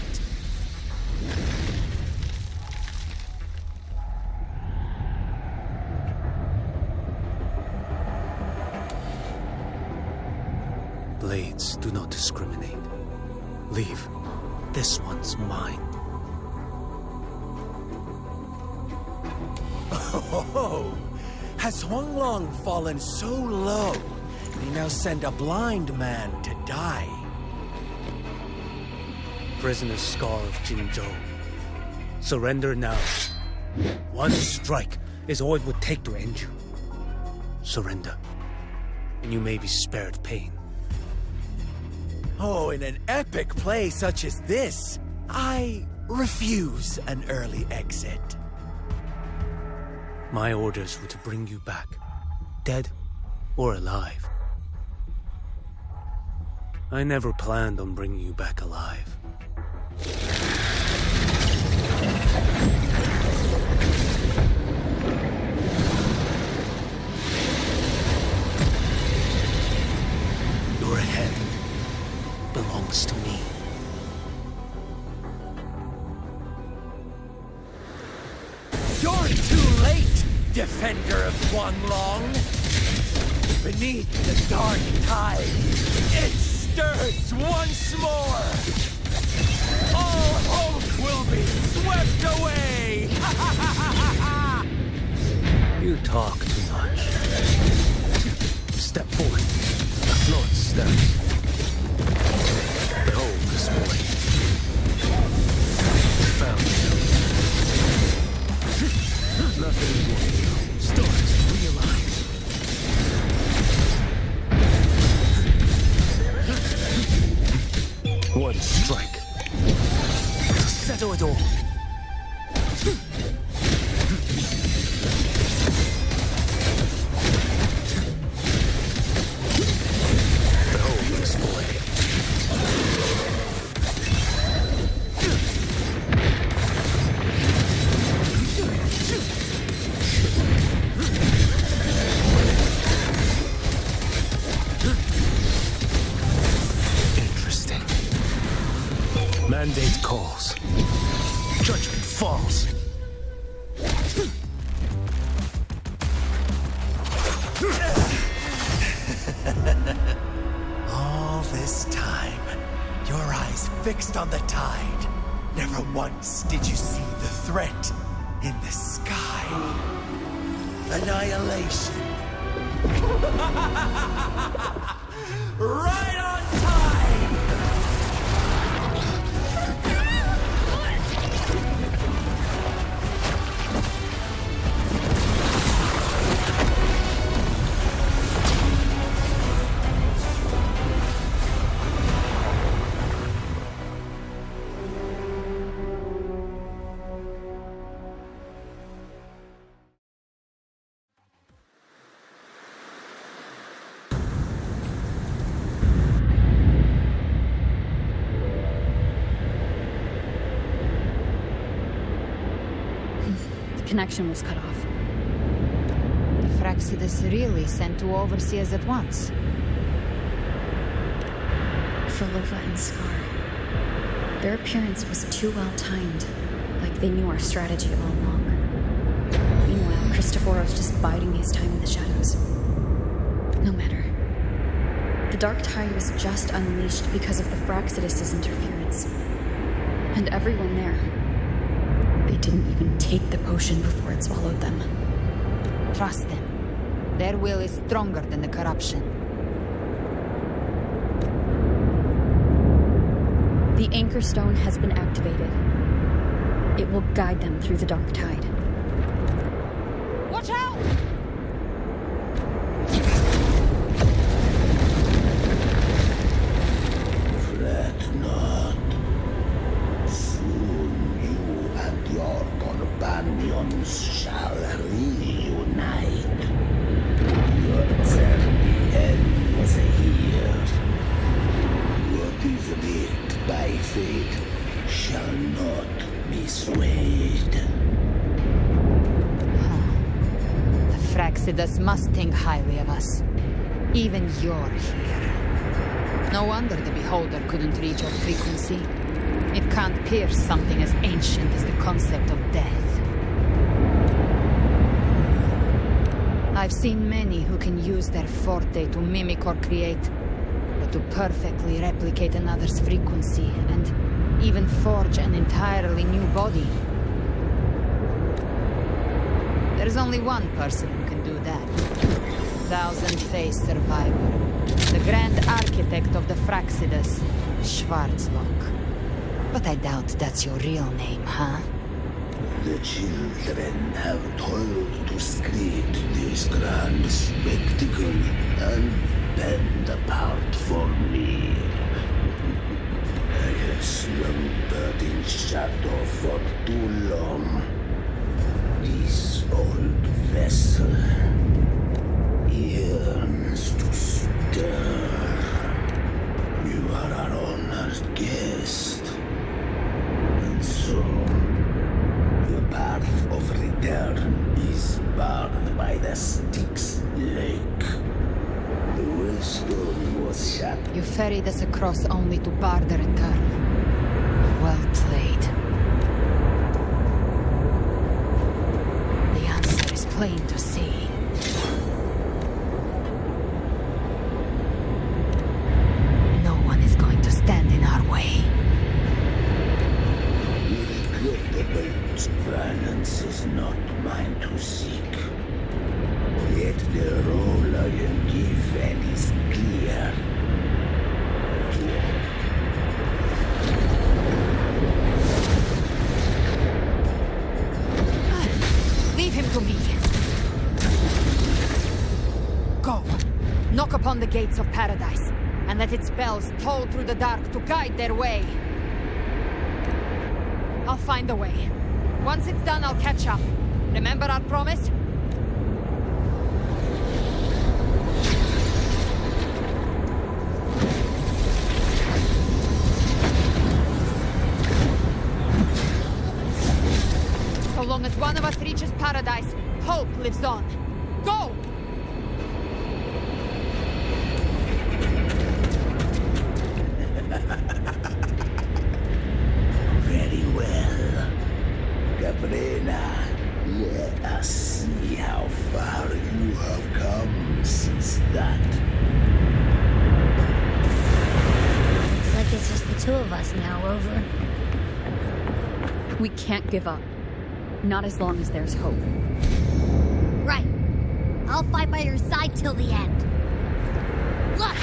Blades do not discriminate. Leave. This one's mine. Oh, has Huanglong fallen so low, they now send a blind man to die? Prisoner Scar of Jinzhou. Surrender now. One strike is all it would take to end you. Surrender, and you may be spared pain. Oh, in an epic play such as this, I refuse an early exit. My orders were to bring you back, dead or alive. I never planned on bringing you back alive. head belongs to me. You're too late, defender of Guanglong! Beneath the dark tide, it stirs once more! All hope will be swept away! You talk too much. Step forward. The float steps. Behold this boy. Found you. Nothing more. Stars realign. One strike. To settle it all. Mandate calls. Judgment falls. All this time, your eyes fixed on the tide. Never once did you see the threat in the sky. Annihilation. Right on time! Connection was cut off. The Fraxidus really sent two overseers at once. For Lova and Scar, their appearance was too well timed, like they knew our strategy all along. Meanwhile, Christophoros just biding his time in the shadows. No matter. The Dark Tide was just unleashed because of the Fraxidus' interference. And everyone there, they didn't even take the potion before it swallowed them. Trust them. Their will is stronger than the corruption. The Anchor Stone has been activated. It will guide them through the Dark Tide. Watch out! Fret not. Soon you and your companions shall reunite. Your journey ends here. What is writ by fate shall not be swayed. The Fraxidus must think highly of us. Even you're here. No wonder the Beholder couldn't reach your frequency. It can't pierce something as ancient as the concept of death. I've seen many who can use their forte to mimic or create, but to perfectly replicate another's frequency and even forge an entirely new body. There's only one person who can do that. Thousand-faced survivor. The grand architect of the Fraxidus, Schwarzlock. But I doubt that's your real name, huh? The children have toiled to script this grand spectacle and bend apart for me. I have slumbered in shadow for too long. This old vessel yearns to stir. You are our honored guest. And so, the path of return is barred by the Styx Lake. The Wellstone was shut. You ferried us across only to barter in turn. Well played. The answer is plain to see. No one is going to stand in our way. Regrettable, violence is not mine to seek. Yet the role I am given is clear. Leave him to me. Go. Knock upon the gates of paradise, and let its bells toll through the dark to guide their way. I'll find a way. Once it's done, I'll catch up. Remember our promise? So long as one of us reaches paradise, hope lives on. Go! Very well. Cabrera, let us see how far you have come since that. Looks like it's just the two of us now, Rover. We can't give up. Not as long as there's hope. Right. I'll fight by your side till the end. Look!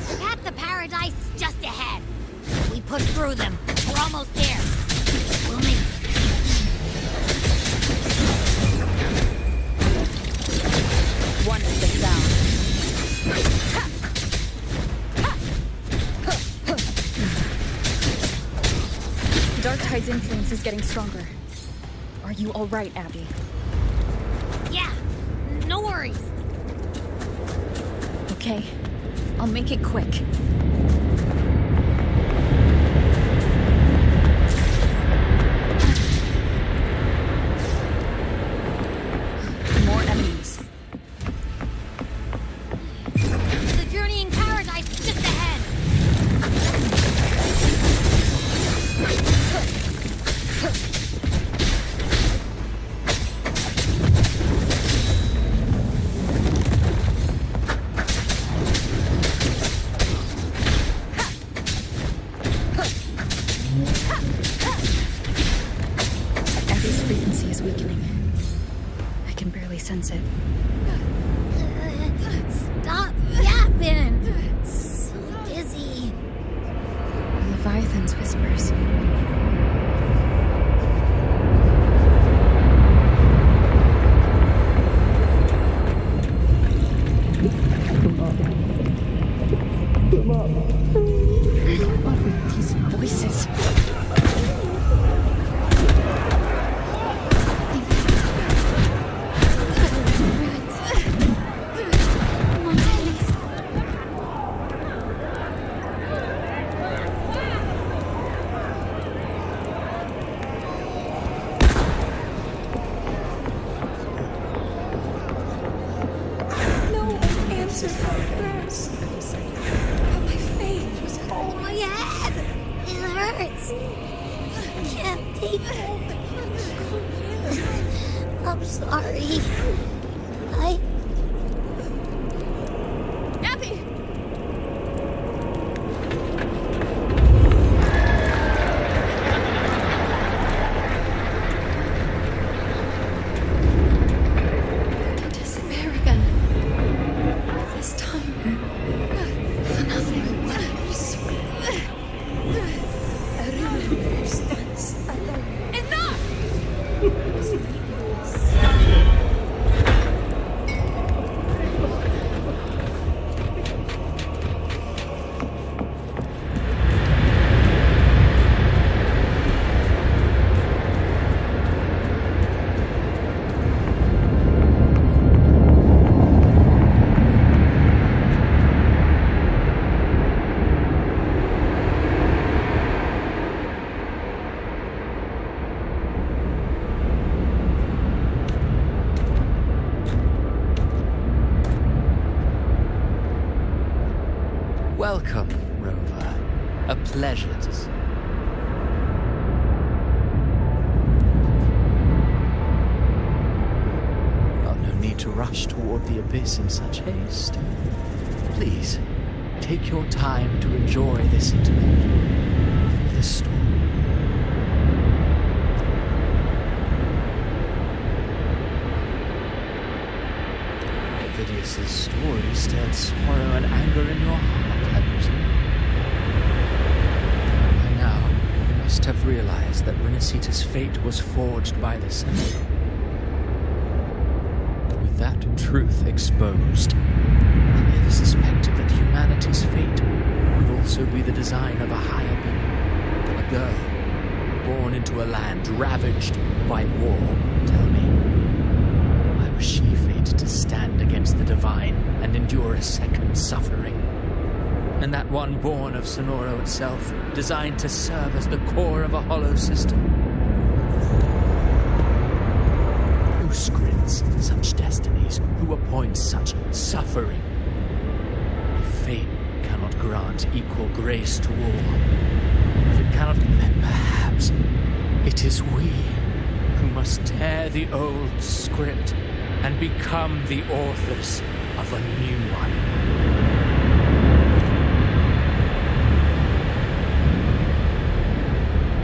The path to paradise is just ahead. We push through them. We're almost there. We'll make... One is the sound. Dark Tide's influence is getting stronger. Are you all right, Abby? Yeah, no worries. Okay, I'll make it quick. More enemies. The journey in paradise is just ahead. Abby's frequency is weakening. I can barely sense it. Stop yapping. So dizzy. Leviathan's whispers. What are these voices? No one answered my prayers. But my faith was whole. My head! It hurts. I can't take it. I'm sorry. Abby! Disappear again. This time, for nothing. Enough! Welcome, Rover. A pleasure to see. Well, no need to rush toward the abyss in such haste. Please, take your time to enjoy this interlude before the storm. Ovidius's story stirred sorrow and anger in your heart, I presume. By now, you must have realized that Renacita's fate was forged by the Sentinel. With that truth exposed, I never suspected that humanity's fate would also be the design of a higher being, a girl born into a land ravaged by war. Tell me, why was she fated to stand against the divine and endure a second suffering? And that one born of Sonoro itself, designed to serve as the core of a hollow system? Who scripts such destinies? Who appoints such suffering? If fate cannot grant equal grace to all, if it cannot, then perhaps it is we who must tear the old script and become the authors of a new one.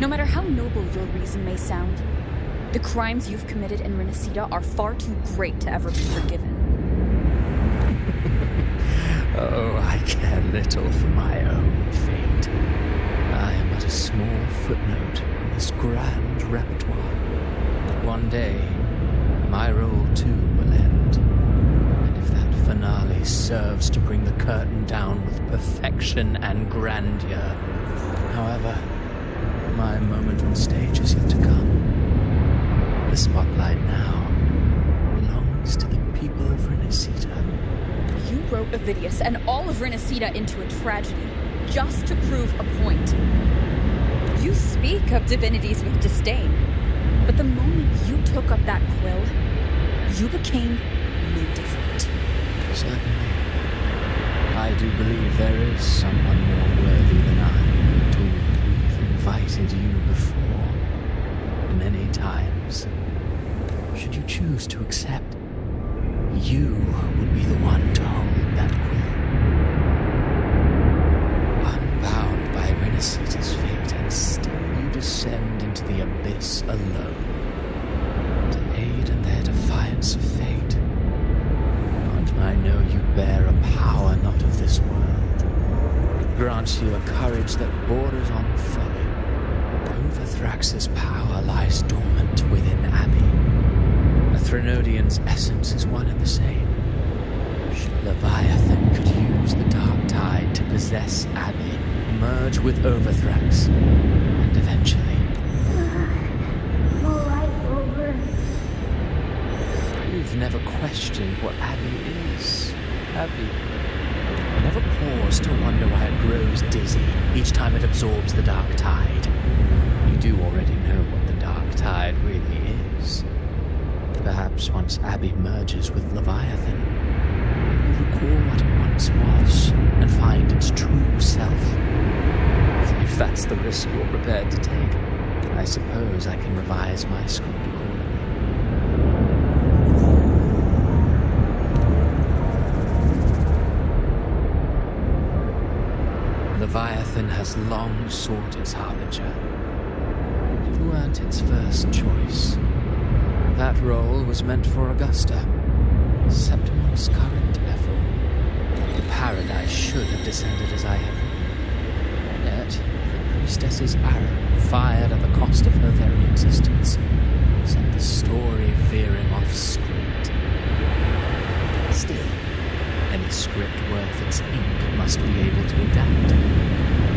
No matter how noble your reason may sound, the crimes you've committed in Renacita are far too great to ever be forgiven. Oh, I care little for my own fate. I am but a small footnote in this grand repertoire. That one day, my role too will end. And if that finale serves to bring the curtain down with perfection and grandeur. However, my moment on stage is yet to come. The spotlight now belongs to the people of Renacita. You wrote Ovidius and all of Renacita into a tragedy, just to prove a point. You speak of divinities with disdain, but the moment you took up that quill, you became no different. Certainly. I do believe there is someone more worthy than I to whom we've invited you before, many times. Should you choose to accept, you would be the one to hold that quill. Unbound by Renacita's fate, and still you descend into the abyss alone, to aid in their defiance of fate. And I know you bear a power not of this world. It grants you a courage that borders on folly. Overthrax's power lies dormant within Abby. A Threnodian's essence is one and the same. Should Leviathan could use the dark tide to possess Abby, merge with Overthrax, and eventually... You've never questioned what Abby is, have you? Never paused to wonder why it grows dizzy each time it absorbs the dark tide. You do already know what the dark tide really is. Perhaps once Abby merges with Leviathan, it will recall what it once was and find its true self. If that's the risk you're prepared to take, I suppose I can revise my script accordingly. Leviathan has long sought its harbinger. You weren't its first choice. That role was meant for Augusta, Septimon's current Ethel. The paradise should have descended as I had written. Yet, the priestess's arrow, fired at the cost of her very existence, sent the story veering off script. Still, any script worth its ink must be able to adapt.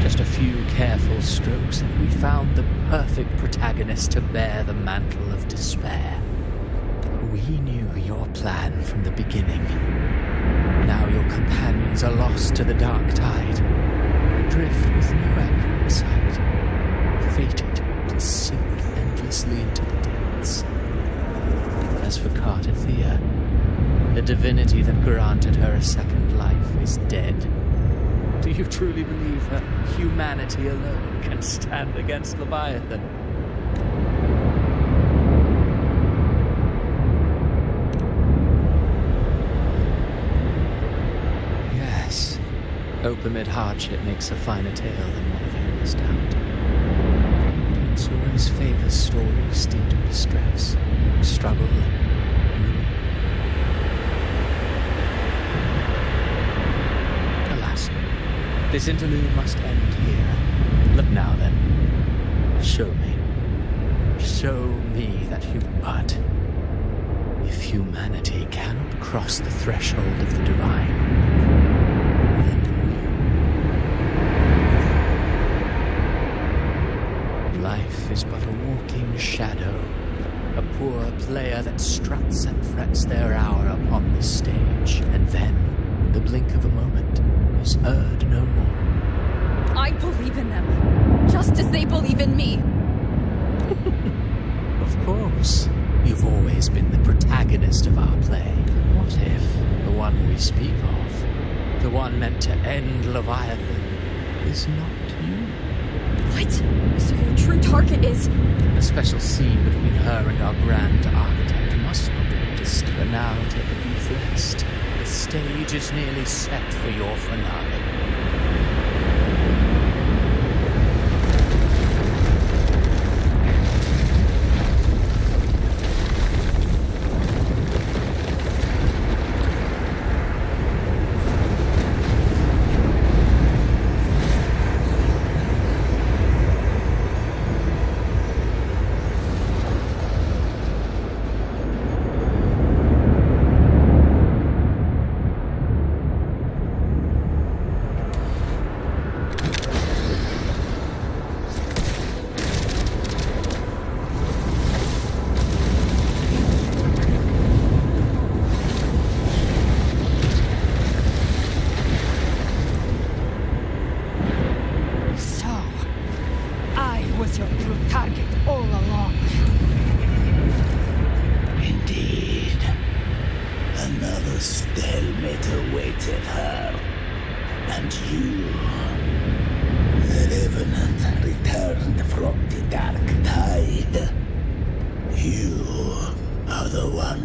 Just a few careful strokes and we found the perfect protagonist to bear the mantle of despair. We knew your plan from the beginning. Now your companions are lost to the dark tide, adrift with no anchor in sight, fated to sink endlessly into the depths. As for Cartathea, the divinity that granted her a second life is dead, Do you truly believe that humanity alone can stand against Leviathan? Yes. Hope amid hardship makes a finer tale than one of endless doubt. Audience always favors stories steeped in distress, struggle, and ruin. Alas, this interlude must end here. Look now then. Show me. Show me that but if humanity cannot cross the threshold of the divine, life is but a walking shadow, a poor player that struts and frets their hour upon the stage, and then, in the blink of a moment, is heard no more. I believe in them, just as they believe in me. Of course. You've always been the protagonist of our play. What if the one we speak of, the one meant to end Leviathan, is not you? What? So your true target is... A special scene between her and our grand architect must not be missed. But now take a brief rest. The stage is nearly set for your finale.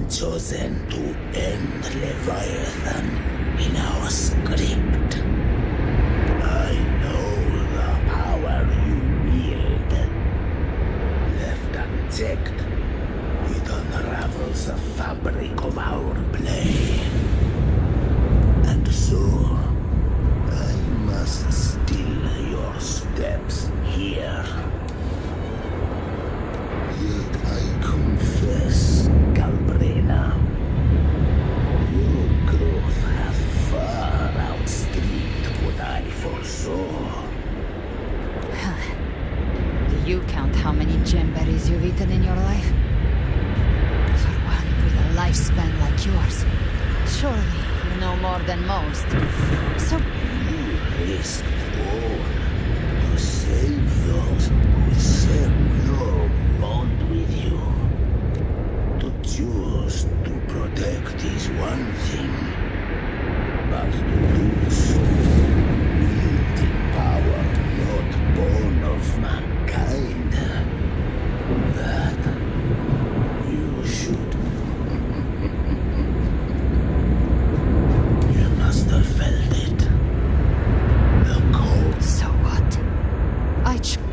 Chosen to end Leviathan in our script. I know the power you wield. Left unchecked, it unravels the fabric of our play. And so, I must steal your steps here. Yet I confess, Galbrina, your growth hath far outstripped what I foresaw. Do you count how many gemberries you've eaten in your life? For one with a lifespan like yours, surely you know more than most. So... You risked all to save those who share no bond with you. To choose to protect is one thing, but to do so wielding power not born of mankind, that you should. You must have felt it. The cold. So what?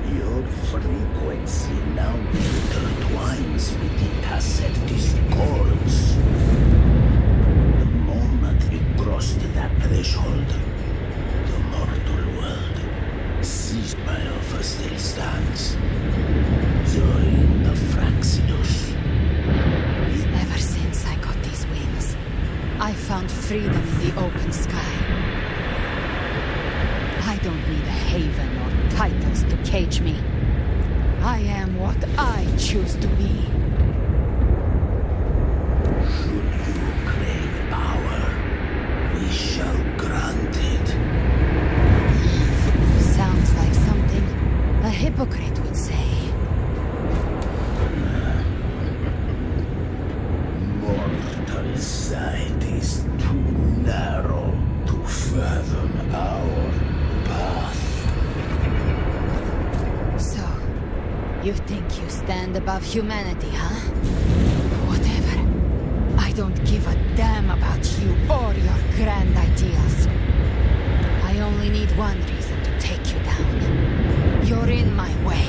Your frequency now intertwines with the tacet discords. The moment you crossed that threshold, the mortal world, seized by offer still stands. Join the Fraxidus. Ever since I got these wings, I found freedom in the open sky. I don't need a haven or titles to cage me. I am what I choose to be. Should you crave power, we shall grant it. Sounds like something a hypocrite would say. Mortal sight is too narrow to fathom our You think you stand above humanity, huh? Whatever. I don't give a damn about you or your grand ideals. I only need one reason to take you down. You're in my way.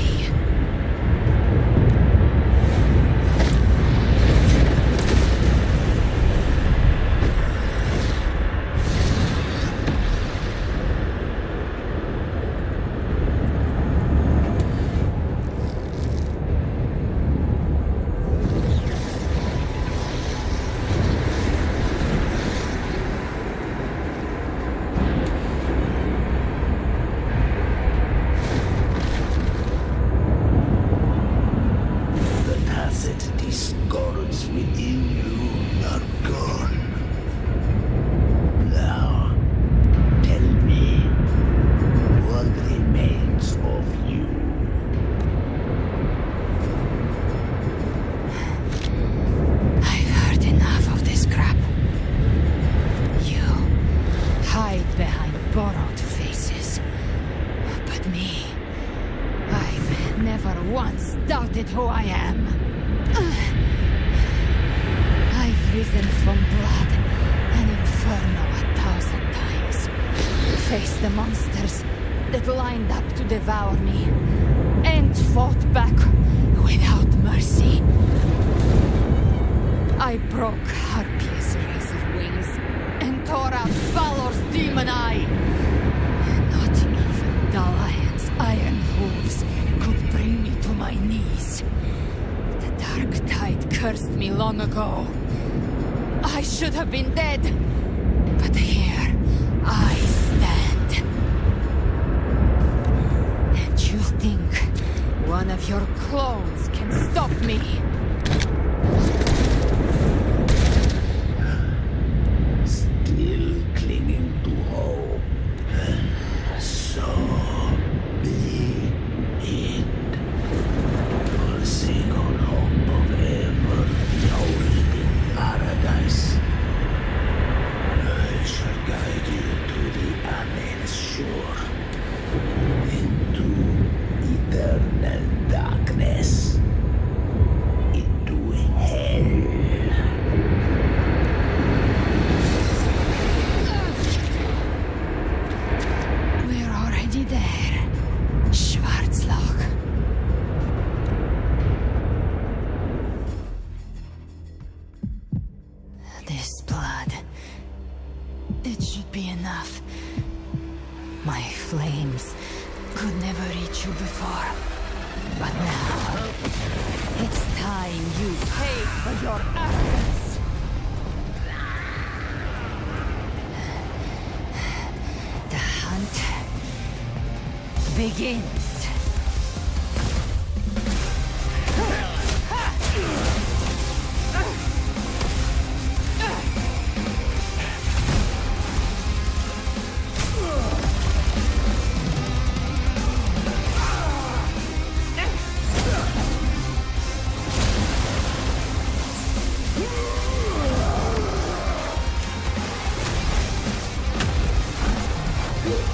Who I am. I've risen from blood and inferno 1,000 times. Faced the monsters that lined up to devour me, and fought back without mercy. I broke Harpy's razor wings and tore out Valor's demon eye. Not even Dalahan's iron hooves could bring me to my knees. The dark tide cursed me long ago. I should have been dead, but here I stand. And you think one of your clones can stop me? Still clinging to hope. So be it. Forsaken hope of ever beholding paradise. I shall guide you to the Amen shore. Into eternal darkness. Into hell. We're already there, Schwarzloch. This blood, it should be enough. My flames could never reach you before, but now it's time you pay for your arrogance. The hunt begins.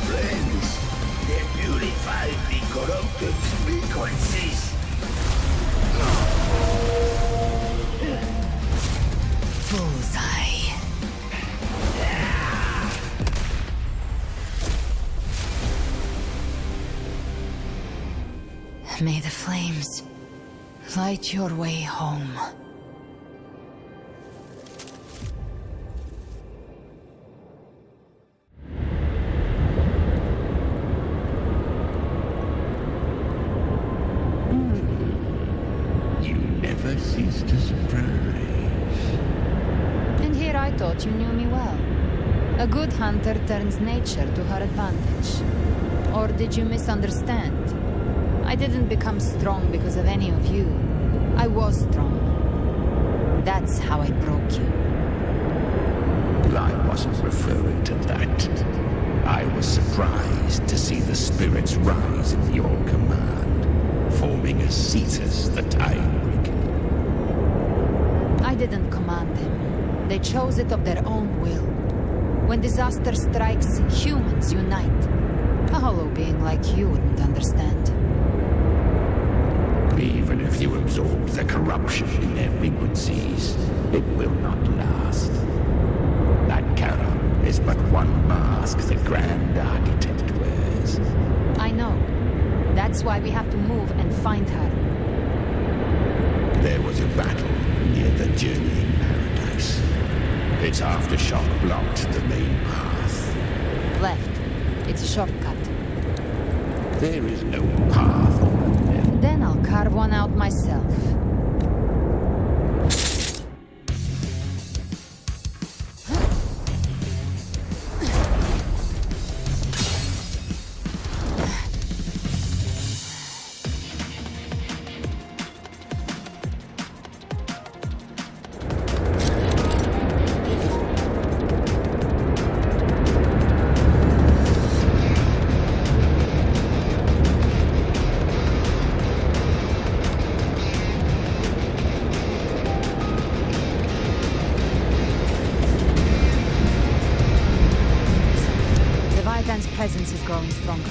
Friends, they purify the corrupted frequencies. Bullseye. May the flames light your way home. You never cease to surprise. And here I thought you knew me well. A good hunter turns nature to her advantage. Or did you misunderstand? I didn't become strong because of any of you. I was strong. That's how I broke you. I wasn't referring to that. I was surprised to see the spirits rise at your command, forming a Cetus the Tidebreaker. I didn't command them. They chose it of their own will. When disaster strikes, humans unite. A hollow being like you wouldn't understand. If you absorb the corruption in their frequencies, it will not last. That Charon is but one mask the Grand Architect wears. I know. That's why we have to move and find her. There was a battle near the Journeying Paradise. Its aftershock blocked the main path. Left. It's a shortcut. There is no path. Then I'll carve one out myself. Presence is growing stronger.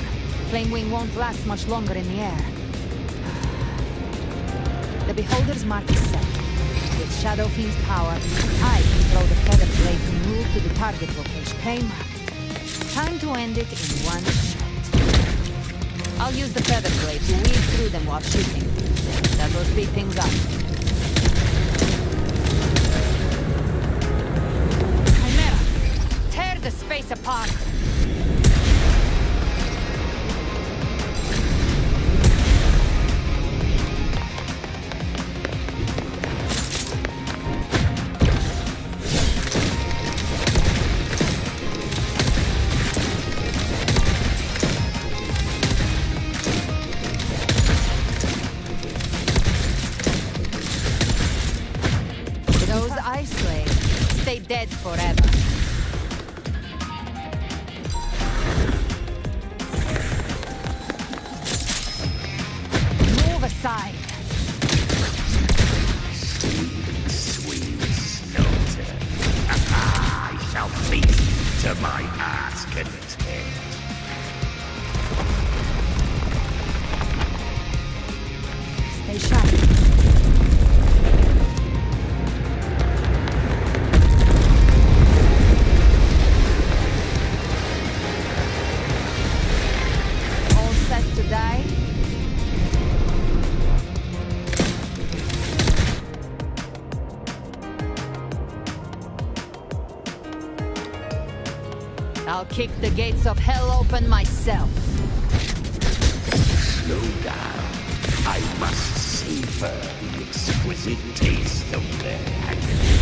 Flamewing won't last much longer in the air. The Beholder's mark is set. With Shadow Fiend's power, I can throw the feather blade and move to the target location. Claim. Time to end it in one shot. I'll use the feather blade to weave through them while shooting. That will speed things up. Chimera! Tear the space apart! Dead forever. Move aside. Sweet snowter. I shall feast to my heart's content. Stay sharp. I'll kick the gates of hell open myself. Slow down. I must savor the exquisite taste of their agony.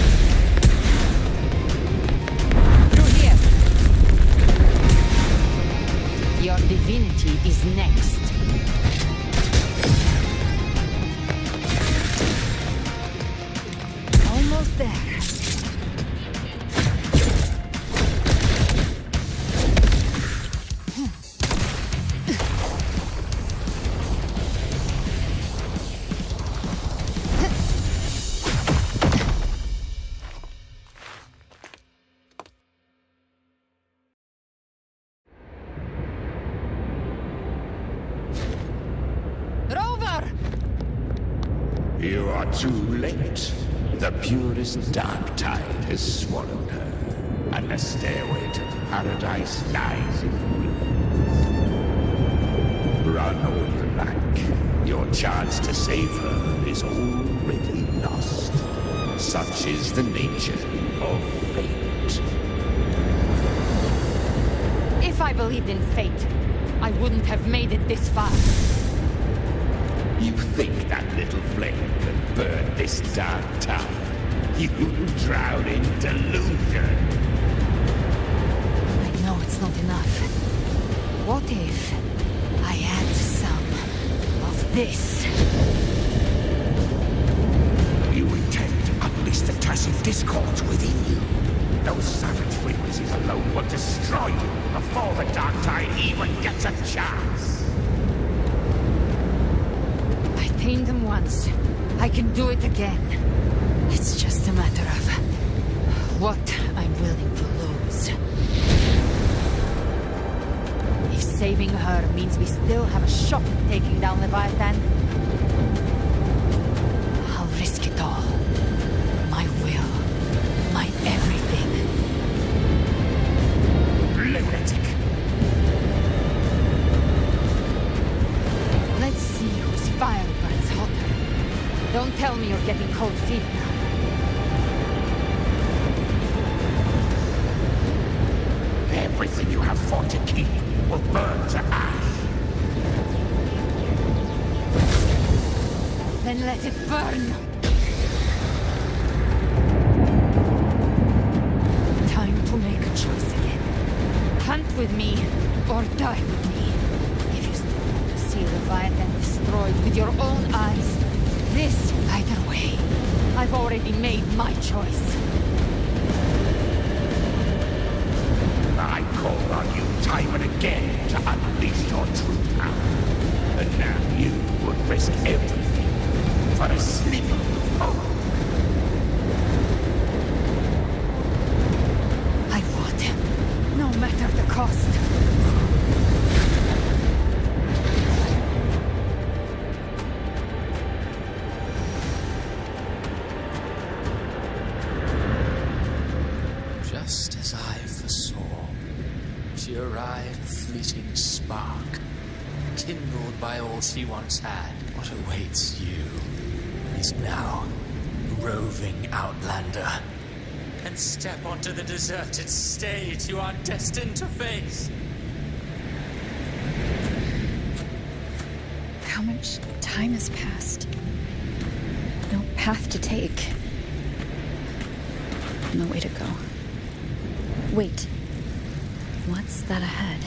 Through here. Your divinity is next. Almost there. You are too late. The purest dark tide has swallowed her, and the stairway to paradise lies in ruins. Run all you like. Your chance to save her is already lost. Such is the nature of fate. If I believed in fate, I wouldn't have made it this far. You think that little flame can burn this dark town? You drown in delusion. I know it's not enough. What if I add some of this? You intend to unleash the tacit discords within you. Those savage frequencies alone will destroy you before the dark tide even gets a chance. Tamed them once. I can do it again. It's just a matter of what I'm willing to lose. If saving her means we still have a shot at taking down Leviathan, tell me you're getting cold feet now. Everything you have fought to keep will burn to ash. Then let it burn! Time to make a choice again. Hunt with me, or die with me. If you still want to see Leviathan destroyed with your own eyes, this, either way. I've already made my choice. I called on you time and again to unleash your true power. And now you would risk everything for a sliver of hope. I fought him, no matter the cost. Just as I foresaw, she arrived, fleeting spark, kindled by all she once had. What awaits you is now roving outlander. And step onto the deserted stage you are destined to face. How much time has passed? No path to take. No way to go. Wait. What's that ahead?